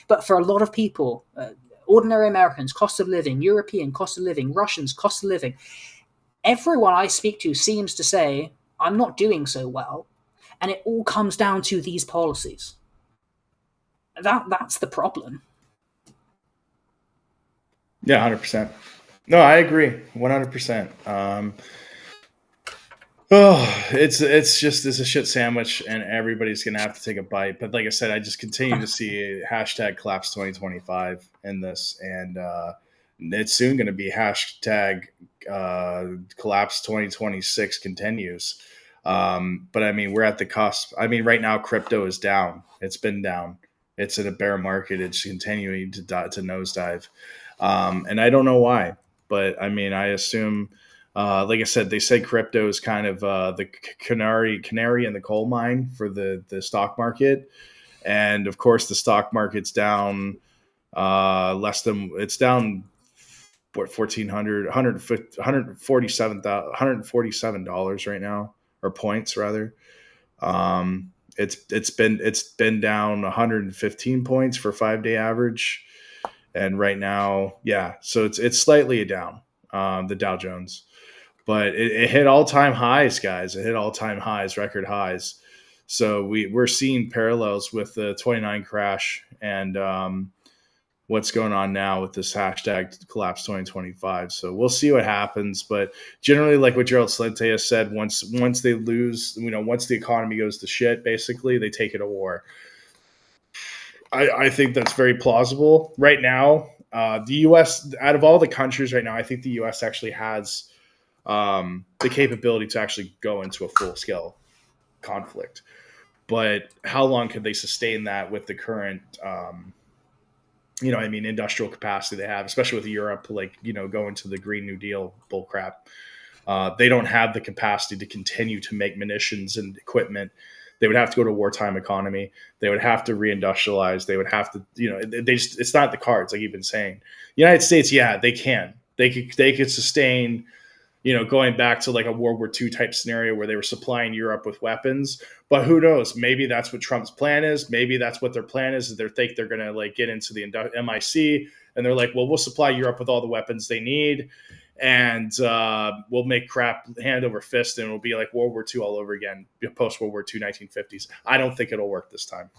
But for a lot of people, ordinary Americans, cost of living, European cost of living, Russians, cost of living, everyone I speak to seems to say, I'm not doing so well. And it all comes down to these policies. That's the problem. Yeah, 100%. No, I agree, 100%. It's a shit sandwich, and everybody's gonna have to take a bite. But like I said, I just continue to see hashtag collapse 2025 in this, and it's soon going to be hashtag collapse 2026 continues. But I mean, we're at the cusp. I mean, right now crypto is down. It's been down. It's in a bear market. It's continuing to nosedive, and I don't know why. But I mean, I assume. Like I said, they say crypto is kind of the canary in the coal mine for the stock market. And of course, the stock market's down it's down $1,400, $147 right now, or points rather. It's been down 115 points for 5-day average, and right now, yeah, so it's slightly down, the Dow Jones. But it hit all-time highs, guys. It hit all-time highs, record highs. So we're seeing parallels with the 29 crash and what's going on now with this hashtag collapse 2025. So we'll see what happens. But generally, like what Gerald Slente has said, once they lose, once the economy goes to shit, basically, they take it to war. I think that's very plausible. Right now, the U.S., out of all the countries right now, I think the U.S. actually has the capability to actually go into a full-scale conflict. But how long could they sustain that with the current, industrial capacity they have, especially with Europe, going to the Green New Deal bullcrap. They don't have the capacity to continue to make munitions and equipment. They would have to go to wartime economy. They would have to reindustrialize. They would have to, it's not the cards, like you've been saying. The United States, yeah, they can. They could sustain going back to like a World War II type scenario where they were supplying Europe with weapons. But who knows? Maybe that's what Trump's plan is. Maybe that's what their plan is. They think they're going to like get into the MIC, and they're like, well, we'll supply Europe with all the weapons they need, and we'll make crap hand over fist, and it'll be like World War II all over again, post World War II, 1950s. I don't think it'll work this time.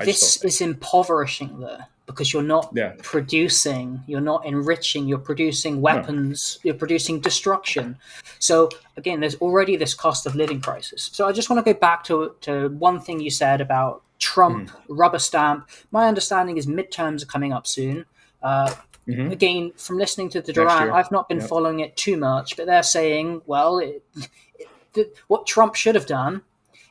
This is impoverishing, though, because you're not producing, you're not enriching, you're producing weapons, you're producing destruction. So again, there's already this cost of living crisis. So I just want to go back to one thing you said about Trump, rubber stamp. My understanding is midterms are coming up soon. Again, from listening to the Duran, I've not been following it too much, but they're saying, well, what Trump should have done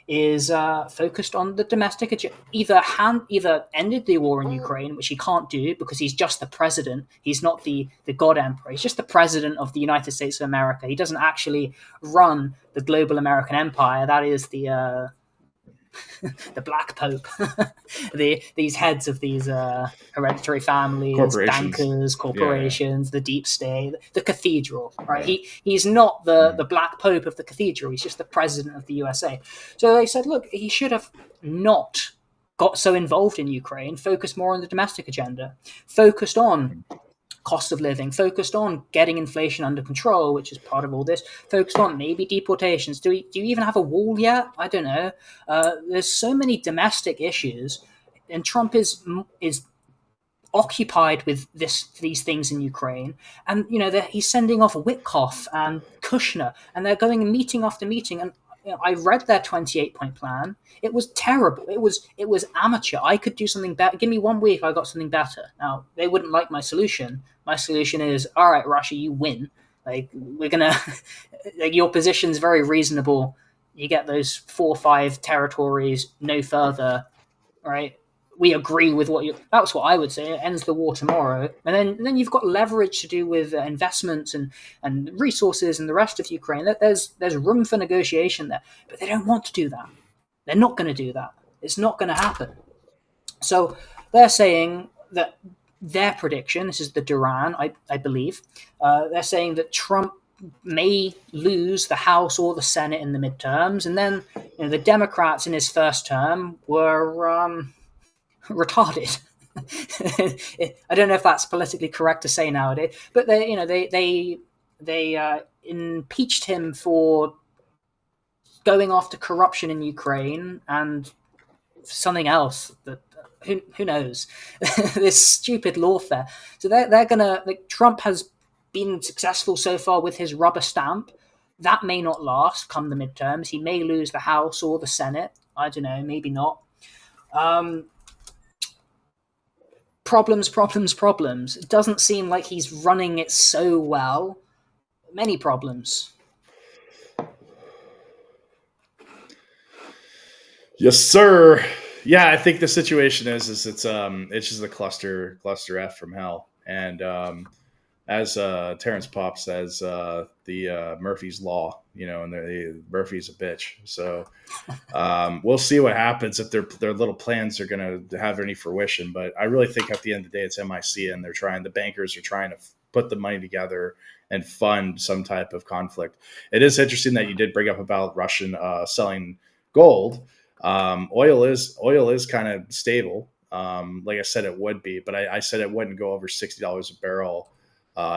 is focused on the domestic agenda. Either ended the war in Ukraine, which he can't do because he's just the president. He's not the God Emperor. He's just the president of the United States of America. He doesn't actually run the global American empire. That is the Black Pope, these heads of these hereditary families, bankers, corporations, the deep state, the Cathedral. Right? He's not the Black Pope of the Cathedral. He's just the president of the USA. So they said, look, he should have not got so involved in Ukraine. Focused more on the domestic agenda. Focused on cost of living, focused on getting inflation under control, which is part of all this, focused on maybe deportations. Do you even have a wall yet? I don't know. There's so many domestic issues, and Trump is occupied with these things in Ukraine. And, he's sending off Witkoff and Kushner, and they're going meeting after meeting. And I read their 28-point plan. It was terrible. It was amateur. I could do something better. Give me 1 week, I got something better. Now, they wouldn't like my solution. My solution is, all right, Russia, you win. Like, we're going to... like, your position's very reasonable. You get those 4 or 5 territories, no further, right? We agree with what you... That's what I would say. It ends the war tomorrow. And then you've got leverage to do with investments and resources and the rest of Ukraine. There's room for negotiation there. But they don't want to do that. They're not going to do that. It's not going to happen. So they're saying that their prediction, this is the Duran, I believe, they're saying that Trump may lose the House or the Senate in the midterms. And then the Democrats in his first term were... retarded. I don't know if that's politically correct to say nowadays, but they impeached him for going after corruption in Ukraine and something else that who knows. This stupid lawfare. So they're gonna, like, Trump has been successful so far with his rubber stamp. That may not last come the midterms. He may lose the House or the Senate. I don't know, maybe not. Problems. It doesn't seem like he's running it so well. Many problems. Yes, sir. Yeah, I think the situation is it's just a cluster F from hell. And as Terrence Popp says, the Murphy's Law, and Murphy's a bitch. So we'll see what happens if their little plans are going to have any fruition. But I really think at the end of the day, it's MIC, and the bankers are trying to put the money together and fund some type of conflict. It is interesting that you did bring up about Russian selling gold. Oil is kind of stable. Like I said, it would be, but I said it wouldn't go over $60 a barrel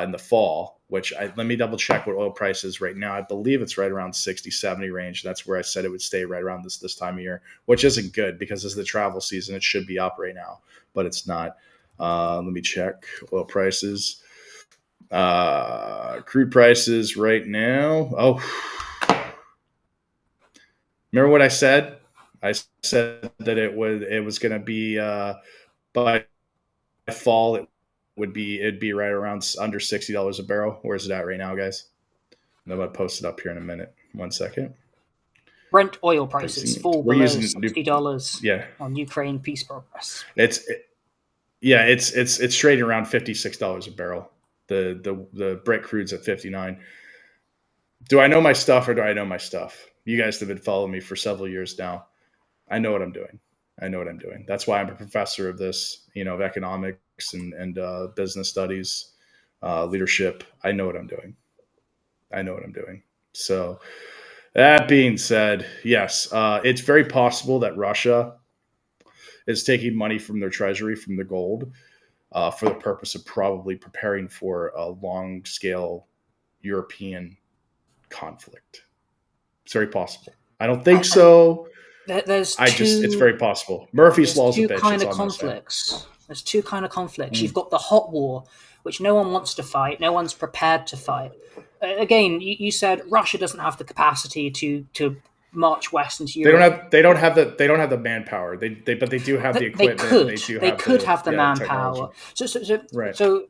in the fall, which let me double check what oil price is right now. I believe it's right around 60, 70 range. That's where I said it would stay right around this time of year, which isn't good because it's the travel season. It should be up right now, but it's not. Let me check oil prices. Crude prices right now. Oh, remember what I said? I said that it was going to be by fall it'd be right around under $60 a barrel. Where's it at right now, guys? I'm going to post it up here in a minute. 1 second. Brent oil prices fall below $60 on Ukraine peace progress. It's trading around $56 a barrel. The Brent crude's at 59. Do I know my stuff or do I know my stuff? You guys have been following me for several years now. I know what I'm doing. That's why I'm a professor of this, of economics and business studies, leadership. I know what I'm doing. I know what I'm doing. So that being said, yes, it's very possible that Russia is taking money from their treasury, from their gold, for the purpose of probably preparing for a long scale European conflict. It's very possible. I don't think And so. there's It's two very possible. Murphy's there's Law's a two bitch. kind That's of all I'm going to say. conflicts. There's two kind of conflicts. You've Mm. got the hot war, which no one wants to fight, no one's prepared to fight. Again, you said Russia doesn't have the capacity to march west into Europe. They don't have the manpower. But they do have the They equipment. And could they do they have could have the the technology. manpower. So, Right. so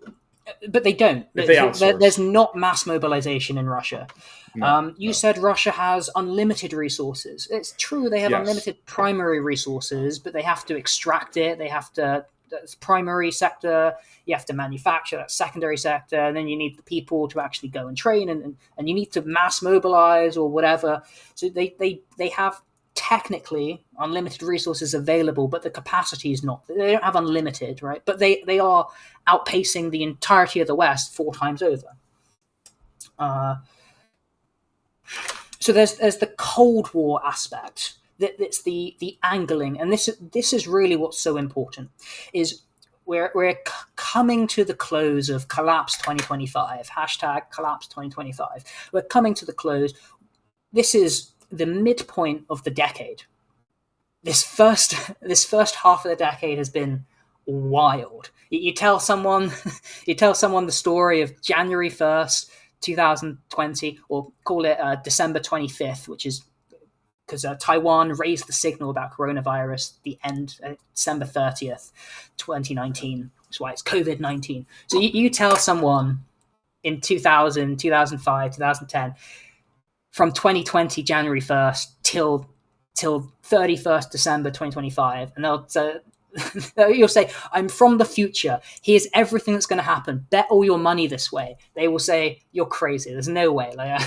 but they don't. If they There's outsource. not mass mobilization in Russia. No. You said Russia has unlimited resources. It's true they have Yes. unlimited primary resources, but they have to extract it. They have to. That's primary sector. You have to manufacture that secondary sector, and then you need the people to actually go and train, and you need to mass mobilize or whatever. So they have technically unlimited resources available, but the capacity is not. They don't have unlimited, right? But they are outpacing the entirety of the West 4 times over. So there's the Cold War aspect. It's the angling, and this is really what's so important. Is we're coming to the close of Collapse 2025. Hashtag Collapse 2025. We're coming to the close. This is the midpoint of the decade. This first half of the decade has been wild. You tell someone the story of January 1st, 2020, or call it December 25th, which is because Taiwan raised the signal about coronavirus the end December 30th, 2019. That's why it's COVID-19. So you tell someone in 2000, 2005, 2010, from 2020 January 1st till 31st December 2025, and you'll say, I'm from the future. Here's everything that's going to happen. Bet all your money this way. They will say, you're crazy. There's no way. Like,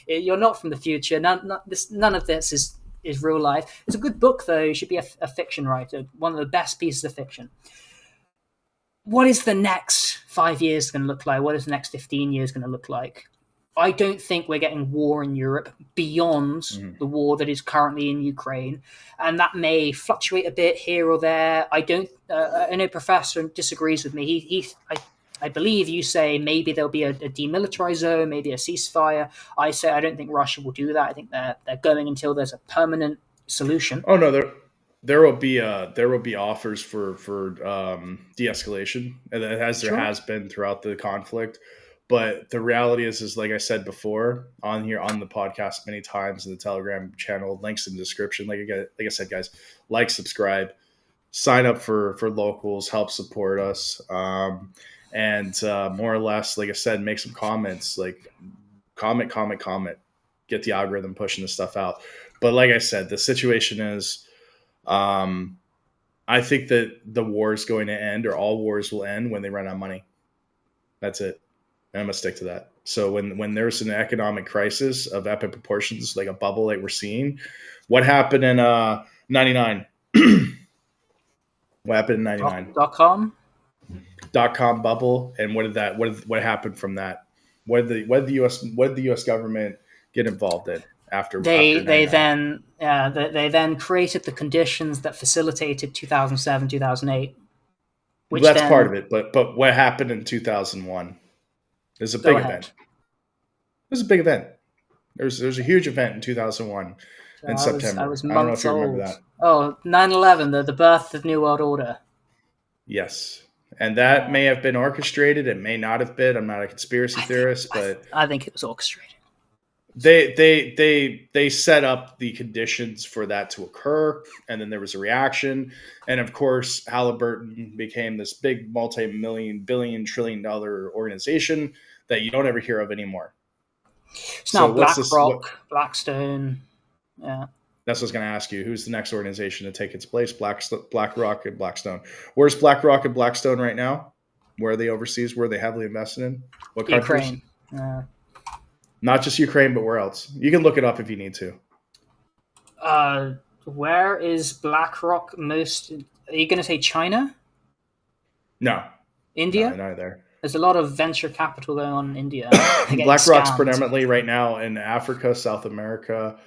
you're not from the future. None of this is real life. It's a good book, though. You should be a fiction writer. One of the best pieces of fiction. What is the next 5 years going to look like? What is the next 15 years going to look like? I don't think we're getting war in Europe beyond the war that is currently in Ukraine, and that may fluctuate a bit here or there. I know Professor disagrees with me. I believe you say maybe there'll be a demilitarized zone, maybe a ceasefire. I say I don't think Russia will do that. I think they're going until there's a permanent solution. Oh no, there will be offers for de-escalation, as there has been throughout the conflict. But the reality is like I said before on the podcast many times, in the Telegram channel, links in the description. Like I said, guys, like, subscribe, sign up for locals, help support us, and more or less, like I said, make some comments. Like comment, get the algorithm pushing this stuff out. But like I said, the situation is, I think that the war is going to end, or all wars will end when they run out of money. That's it. And I'm going to stick to that. So when there's an economic crisis of epic proportions, like a bubble like we're seeing, what happened in 99? What happened in 99? .com bubble, and what happened from that? What did the US government get involved in after they 99? they then created the conditions that facilitated 2007, 2008. Well, that's part of it, but what happened in 2001? There's a big event. There's a big event. There's a huge event in 2001 in September. I was I don't know if you old. remember that. Oh, 9/11, the birth of the New World Order. Yes. And that may have been orchestrated. It may not have been. I'm not a conspiracy theorist, but I think it was orchestrated. They set up the conditions for that to occur, and then there was a reaction, and of course Halliburton became this big multi-million, billion, trillion-dollar organization that you don't ever hear of anymore. It's now BlackRock, Blackstone. Yeah, that's what I was going to ask you. Who's the next organization to take its place? BlackRock and Blackstone. Where's BlackRock and Blackstone right now? Where are they overseas? Where are they heavily invested in? What countries? Ukraine. Not just Ukraine, but where else? You can look it up if you need to. Where is BlackRock most? Are you going to say China? No. India? No, not there. There's a lot of venture capital going on in India. BlackRock's predominantly right now in Africa, South America,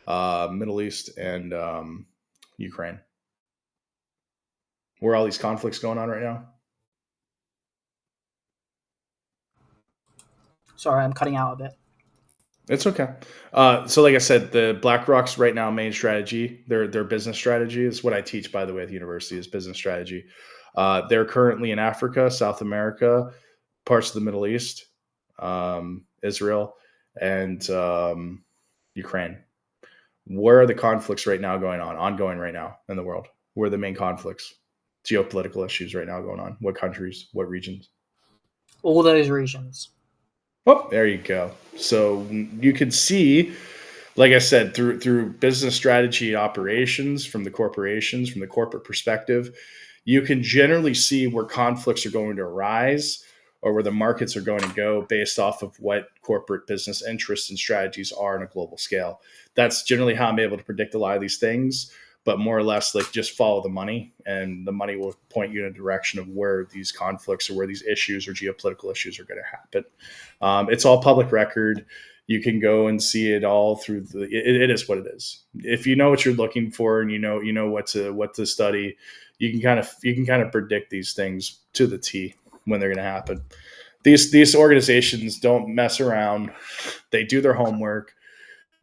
Middle East, and Ukraine. Where all these conflicts going on right now? Sorry, I'm cutting out a bit. It's okay. So like I said, the BlackRock's right now main strategy, their business strategy is what I teach, by the way, at the university, is business strategy. They're currently in Africa, South America, parts of the Middle East, Israel, and Ukraine. Where are the conflicts right now ongoing right now in the world? Where are the main conflicts, geopolitical issues right now going on? What countries, what regions? All those regions. Oh, there you go. So you can see, like I said, through business strategy operations from the corporations, from the corporate perspective, you can generally see where conflicts are going to arise or where the markets are going to go based off of what corporate business interests and strategies are on a global scale. That's generally how I'm able to predict a lot of these things, but more or less like just follow the money, and the money will point you in a direction of where these conflicts or where these issues or geopolitical issues are going to happen. It's all public record. You can go and see it all through it is what it is. If you know what you're looking for and you know what to study, you can kind of predict these things to the T when they're going to happen. These organizations don't mess around. They do their homework.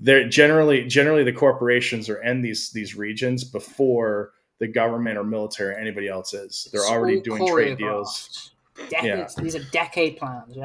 They're generally the corporations are in these regions before the government or military or anybody else is. They're already doing trade deals. These are decade plans.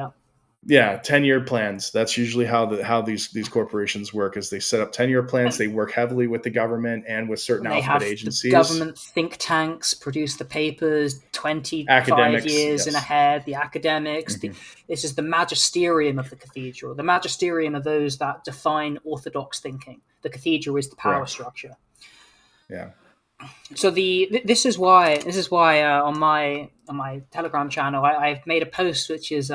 Yeah, 10-year plans. That's usually how these corporations work. Is they set up 10-year plans. They work heavily with the government and with certain alphabet agencies. The government think tanks produce the papers 25 years in ahead. The academics. Mm-hmm. This is the magisterium of the cathedral. The magisterium are those that define orthodox thinking. The cathedral is the power structure. Yeah. So this is why on my Telegram channel I've made a post which is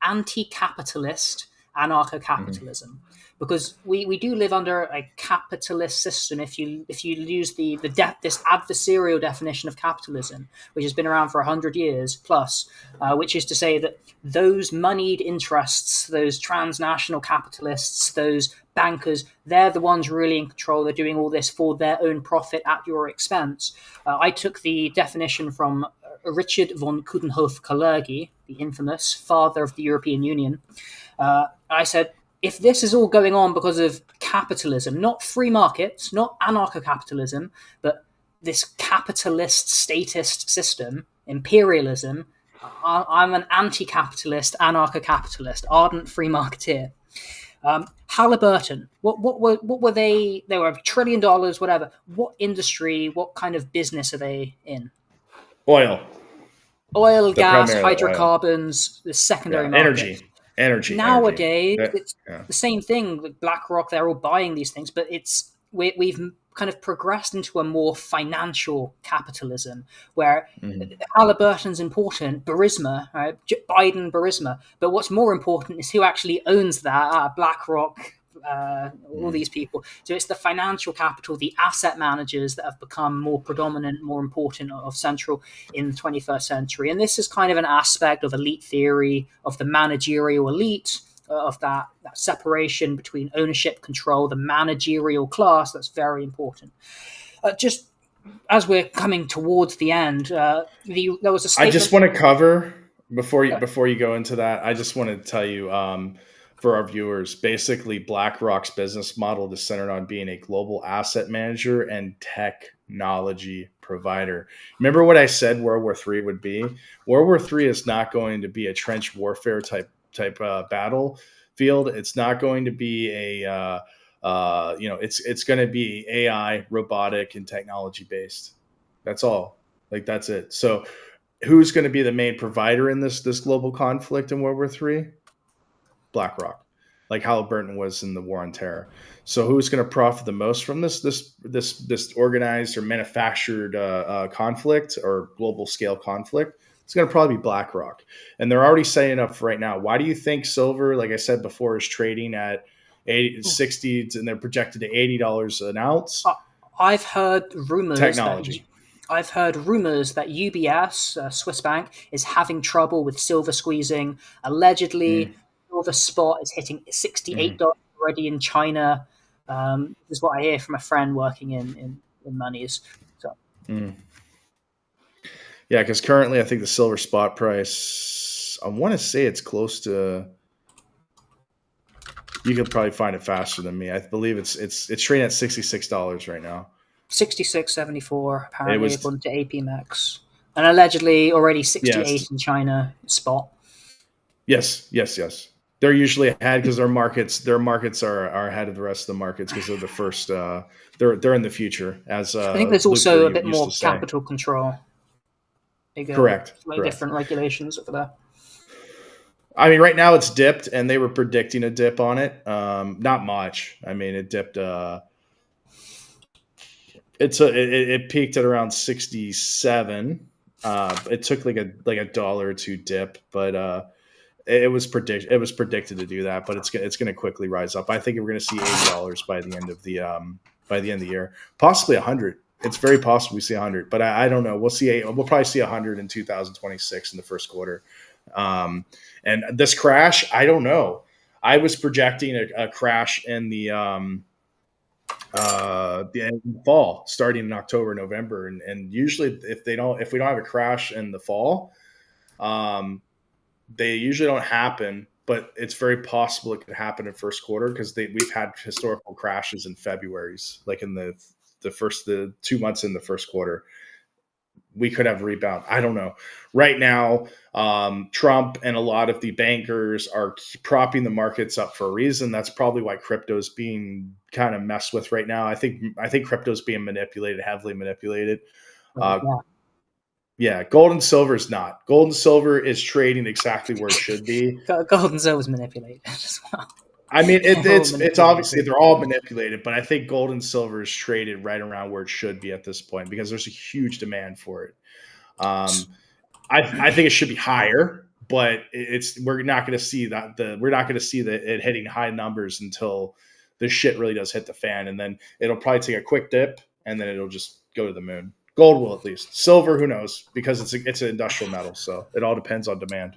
anti-capitalist anarcho-capitalism, because we do live under a capitalist system. If you use this adversarial definition of capitalism, which has been around for 100 years plus, which is to say that those moneyed interests, those transnational capitalists, those bankers, they're the ones really in control. They're doing all this for their own profit at your expense. I took the definition from Richard von Coudenhove-Kalergi, the infamous father of the European Union. I said, if this is all going on because of capitalism, not free markets, not anarcho-capitalism, but this capitalist statist system, imperialism, I'm an anti-capitalist, anarcho-capitalist, ardent free marketeer. Halliburton, what were they? They were $1 trillion, whatever. What industry, what kind of business are they in? Oil, gas, hydrocarbons, the secondary market. Energy. Nowadays, it's the same thing. Like BlackRock, they're all buying these things, but we've kind of progressed into a more financial capitalism where Halliburton's important, Burisma, right? Biden, Burisma. But what's more important is who actually owns that. BlackRock, all these people. So it's the financial capital, the asset managers that have become more predominant, more important, of central in the 21st century. And this is kind of an aspect of elite theory, of the managerial elite, of that separation between ownership, control, the managerial class. That's very important. Just as we're coming towards the end, there was a statement. I just want to cover before you go into that. I just want to tell you, for our viewers, basically BlackRock's business model is centered on being a global asset manager and technology provider. Remember what I said World War III would be? World War III is not going to be a trench warfare type battlefield. It's not going to be it's going to be AI, robotic, and technology based. That's all. Like, that's it. So who's going to be the main provider in this global conflict in World War III? BlackRock, like Halliburton was in the War on Terror. So who's going to profit the most from this organized or manufactured conflict or global scale conflict? It's going to probably be BlackRock. And they're already setting up for right now. Why do you think silver, like I said before, is trading at 60 and they're projected to $80 an ounce? I've heard rumors. Technology. I've heard rumors that UBS, Swiss bank, is having trouble with silver squeezing. Allegedly, silver spot is hitting $68 already in China. This is what I hear from a friend working in monies. So. Yeah, because currently I think the silver spot price, I want to say it's close to. You could probably find it faster than me. I believe it's trading at $66 right now. 66.74 It apparently was according to AP Max, and allegedly already 68 yes, in China spot. yes. They're usually ahead because their markets are ahead of the rest of the markets because they're the first. They're in the future, as I think there's Luke also a bit used to more say. capital control. Bigger, Correct. like Correct. different regulations over there. I mean, right now it's dipped, and they were predicting a dip on it. Not much. I mean, it dipped. It peaked at around 67. It took like a dollar or two dip, but it was predicted to do that. But it's going to quickly rise up. I think we're going to see $80 by the end of the year, possibly 100. It's very possible we see 100, but I don't know. We'll see. We'll probably see 100 in 2026 in the first quarter. And this crash, I don't know. I was projecting a crash in the fall, starting in October, November, and usually if we don't have a crash in the fall, they usually don't happen. But it's very possible it could happen in first quarter because we've had historical crashes in February's, like in the 2 months in the first quarter. We could have a rebound. I don't know. Right now, Trump and a lot of the bankers are propping the markets up for a reason. That's probably why crypto is being kind of messed with right now. I think crypto is being manipulated, heavily manipulated. Yeah, gold and silver is not. Gold and silver is trading exactly where it should be. Gold and silver is manipulated as well. I mean, it's obviously they're all manipulated, but I think gold and silver is traded right around where it should be at this point because there's a huge demand for it. I think it should be higher, but we're not going to see it hitting high numbers until the shit really does hit the fan, and then it'll probably take a quick dip, and then it'll just go to the moon. Gold will at least. Silver, who knows? Because it's an industrial metal, so it all depends on demand.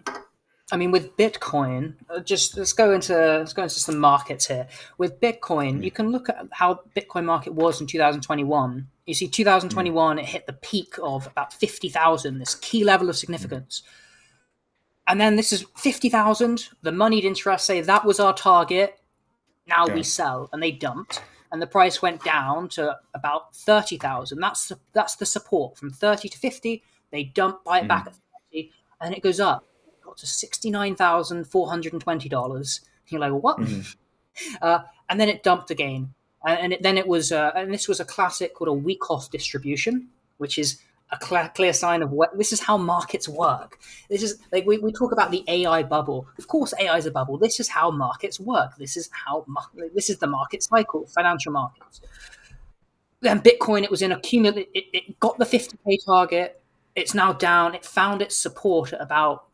I mean, with Bitcoin, let's go into some markets here. With Bitcoin, you can look at how Bitcoin market was in 2021. You see, 2021 it hit the peak of about 50,000, this key level of significance, and then this is 50,000. The moneyed interests say that was our target. Now we sell, and they dumped, and the price went down to about 30,000. That's the support from 30 to 50. They dump, buy it back at 30, and it goes up. To $69,420. You're like, what? And then it dumped again, and it was and this was a classic called a week-off distribution, which is a clear sign of what this is how markets work. This is like we talk about the AI bubble. Of course, AI is a bubble. This is how markets work. This is the market cycle, financial markets. Then Bitcoin, it was in a cumulative. It got the 50K target. It's now down. It found its support at about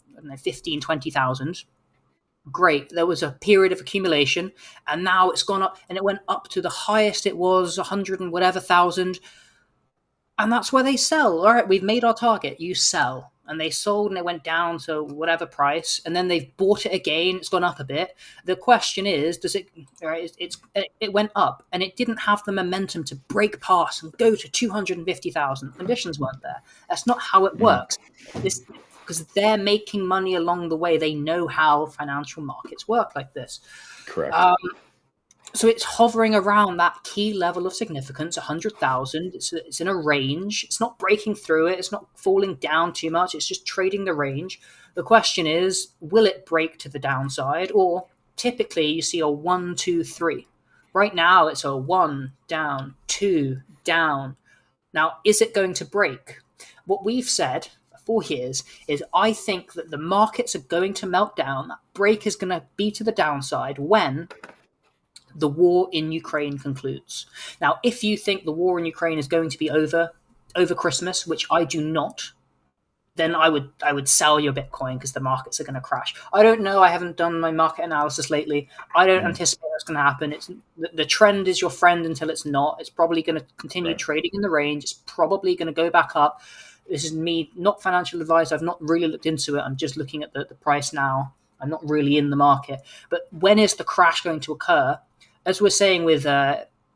15, 20,000. Great. There was a period of accumulation, and now it's gone up, and it went up to the highest it was, 100 and whatever thousand. And that's where they sell. All right, we've made our target. You sell. And they sold, and it went down to whatever price, and then they've bought it again. It's gone up a bit. The question is, it went up, and it didn't have the momentum to break past and go to 250,000. Conditions weren't there. That's not how it works. Because they're making money along the way. They know how financial markets work like this. Correct. So it's hovering around that key level of significance, 100,000. It's in a range. It's not breaking through it. It's not falling down too much. It's just trading the range. The question is, will it break to the downside? Or typically you see a 1, 2, 3. Right now it's a 1, down, 2, down. Now, is it going to break? What we've said 4 years is I think that the markets are going to melt down. That break is going to be to the downside when the war in Ukraine concludes. Now, if you think the war in Ukraine is going to be over Christmas, which I do not, then I would sell your Bitcoin because the markets are going to crash. I don't know. I haven't done my market analysis lately. I don't anticipate that's going to happen. It's the trend is your friend until it's not. It's probably going to continue trading in the range. It's probably going to go back up. This is me, not financial advice. I've not really looked into it. I'm just looking at the price now. I'm not really in the market. But when is the crash going to occur? As we're saying with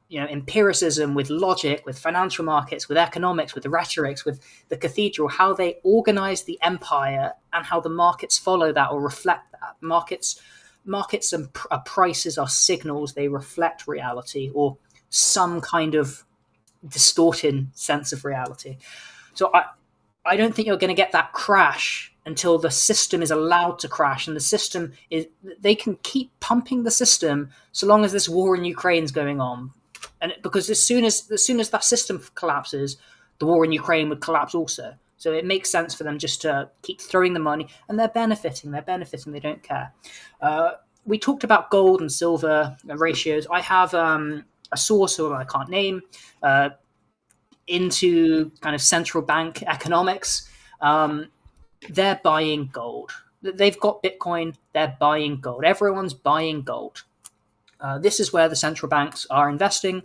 empiricism, with logic, with financial markets, with economics, with the rhetorics, with the Cathedral, how they organize the empire and how the markets follow that or reflect that. Markets and prices are signals. They reflect reality or some kind of distorted sense of reality. So I don't think you're going to get that crash until the system is allowed to crash, and the system is, they can keep pumping the system so long as this war in Ukraine is going on. And because as soon as that system collapses, the war in Ukraine would collapse also. So it makes sense for them just to keep throwing the money, and they're benefiting. They don't care. We talked about gold and silver ratios. I have a source who I can't name into kind of central bank economics. They're buying gold. They've got Bitcoin. They're buying gold. Everyone's buying gold. This is where the central banks are investing.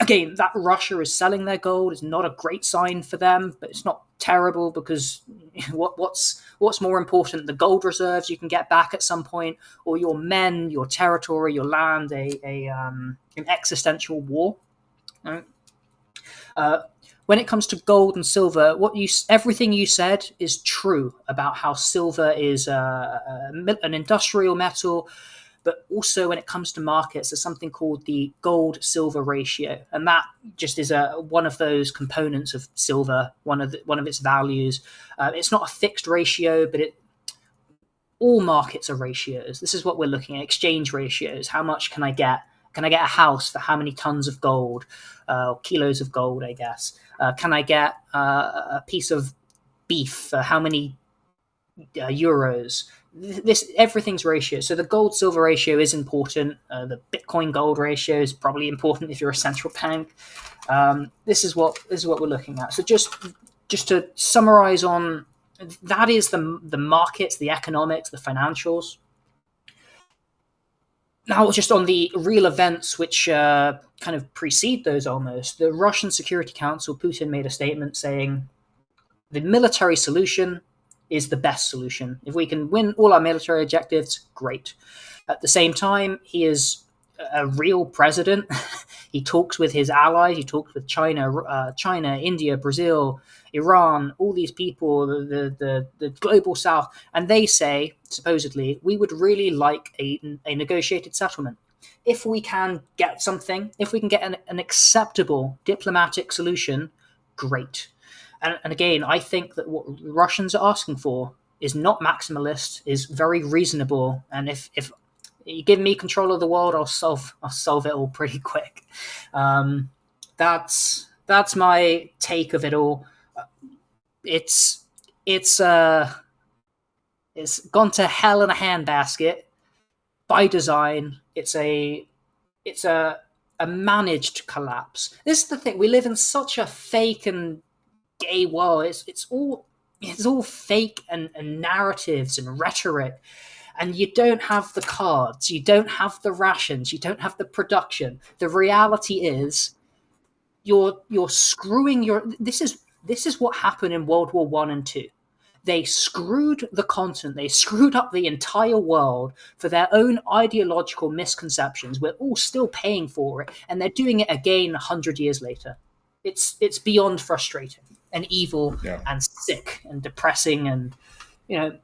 Again, that Russia is selling their gold is not a great sign for them, but it's not terrible because what's more important, the gold reserves you can get back at some point, or your men, your territory, your land, an existential war. Right? When it comes to gold and silver, everything you said is true about how silver is an industrial metal. But also when it comes to markets, there's something called the gold-silver ratio. And that just is one of those components of silver, one of its values. It's not a fixed ratio, but all markets are ratios. This is what we're looking at, exchange ratios. How much can I get? Can I get a house for how many tons of gold, kilos of gold, I guess? Can I get a piece of beef for how many euros? Everything's ratio. So the gold silver ratio is important. The Bitcoin gold ratio is probably important if you're a central bank. This is what we're looking at. So just to summarize on that is the markets, the economics, the financials. Now, just on the real events which kind of precede those almost, the Russian Security Council, Putin made a statement saying the military solution is the best solution. If we can win all our military objectives, great. At the same time, he is a real president. He talks with his allies. He talks with China, India, Brazil, Iran, all these people, the global south. And they say, supposedly, we would really like a negotiated settlement. If we can get something, if we can get an acceptable diplomatic solution, great. And again, I think that what the Russians are asking for is not maximalist, is very reasonable. And if you give me control of the world, I'll solve it all pretty quick. That's my take of it all. It's gone to hell in a handbasket by design. It's a managed collapse. This is the thing. We live in such a fake and gay world. It's all fake and narratives and rhetoric, and you don't have the cards, you don't have the rations, you don't have the production. The reality is you're screwing your this is what happened in World War I and II. They screwed the continent, they screwed up the entire world for their own ideological misconceptions. We're all still paying for it, and they're doing it again 100 years later. It's beyond frustrating and evil and sick and depressing, and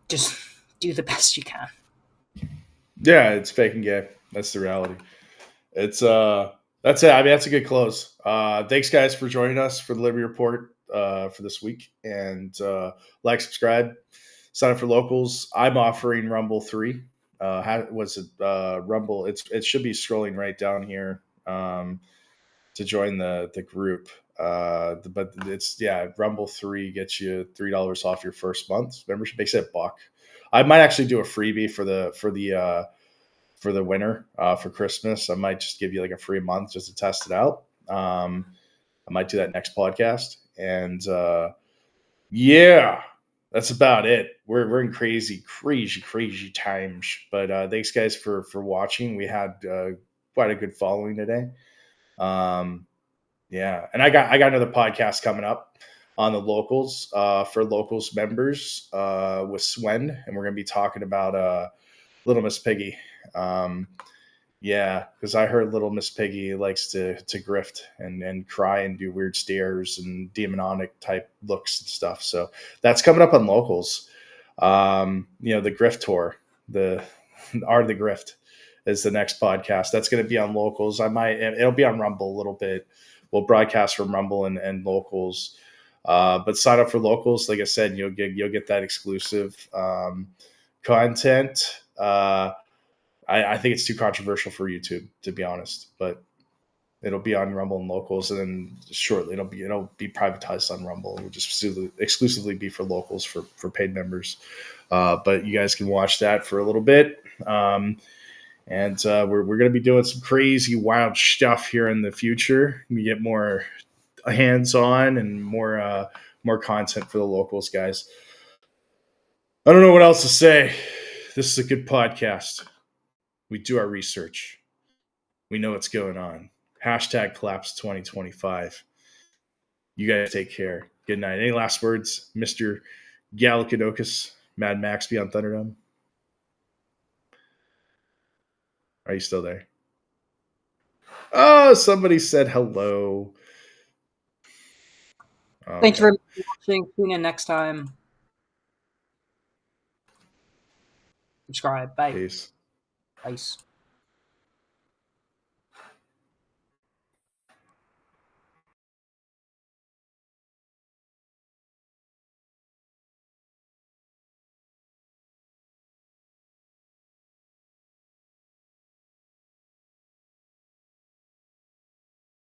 just do the best you can. Yeah, it's fake and gay. That's the reality. It's that's it. I mean, that's a good close. Thanks guys for joining us for the Liberty Report for this week, and like, subscribe, sign up for locals. I'm offering Rumble 3. Was it Rumble? It should be scrolling right down here to join the group. But it's Rumble 3 gets you $3 off your first month membership. Makes it $1. I might actually do a freebie for the winner for Christmas. I might just give you like a free month just to test it out. I might do that next podcast. And that's about it. We're in crazy times. But thanks guys for watching. We had quite a good following today. Yeah, and I got another podcast coming up on the locals for locals members with Swen, and we're gonna be talking about Little Miss Piggy. Yeah, because I heard Little Miss Piggy likes to grift and cry and do weird stares and demonic type looks and stuff. So that's coming up on locals. The Grift Tour, the Art of the Grift is the next podcast. That's going to be on locals. It'll be on Rumble a little bit. We'll broadcast from Rumble and locals. But sign up for locals. Like I said, you'll get that exclusive content. I think it's too controversial for YouTube, to be honest, but it'll be on Rumble and locals, and then shortly it'll be privatized on Rumble. It'll just exclusively be for locals for paid members. But you guys can watch that for a little bit. And we're going to be doing some crazy, wild stuff here in the future. We get more hands-on and more content for the locals, guys. I don't know what else to say. This is a good podcast. We do our research. We know what's going on. Hashtag collapse 2025. You guys take care. Good night. Any last words, Mr. Galacadocus, Mad Max Beyond Thunderdome? Are you still there? Oh, somebody said hello. Thank you very much for watching. Tune in next time. Subscribe. Bye. Peace. Peace.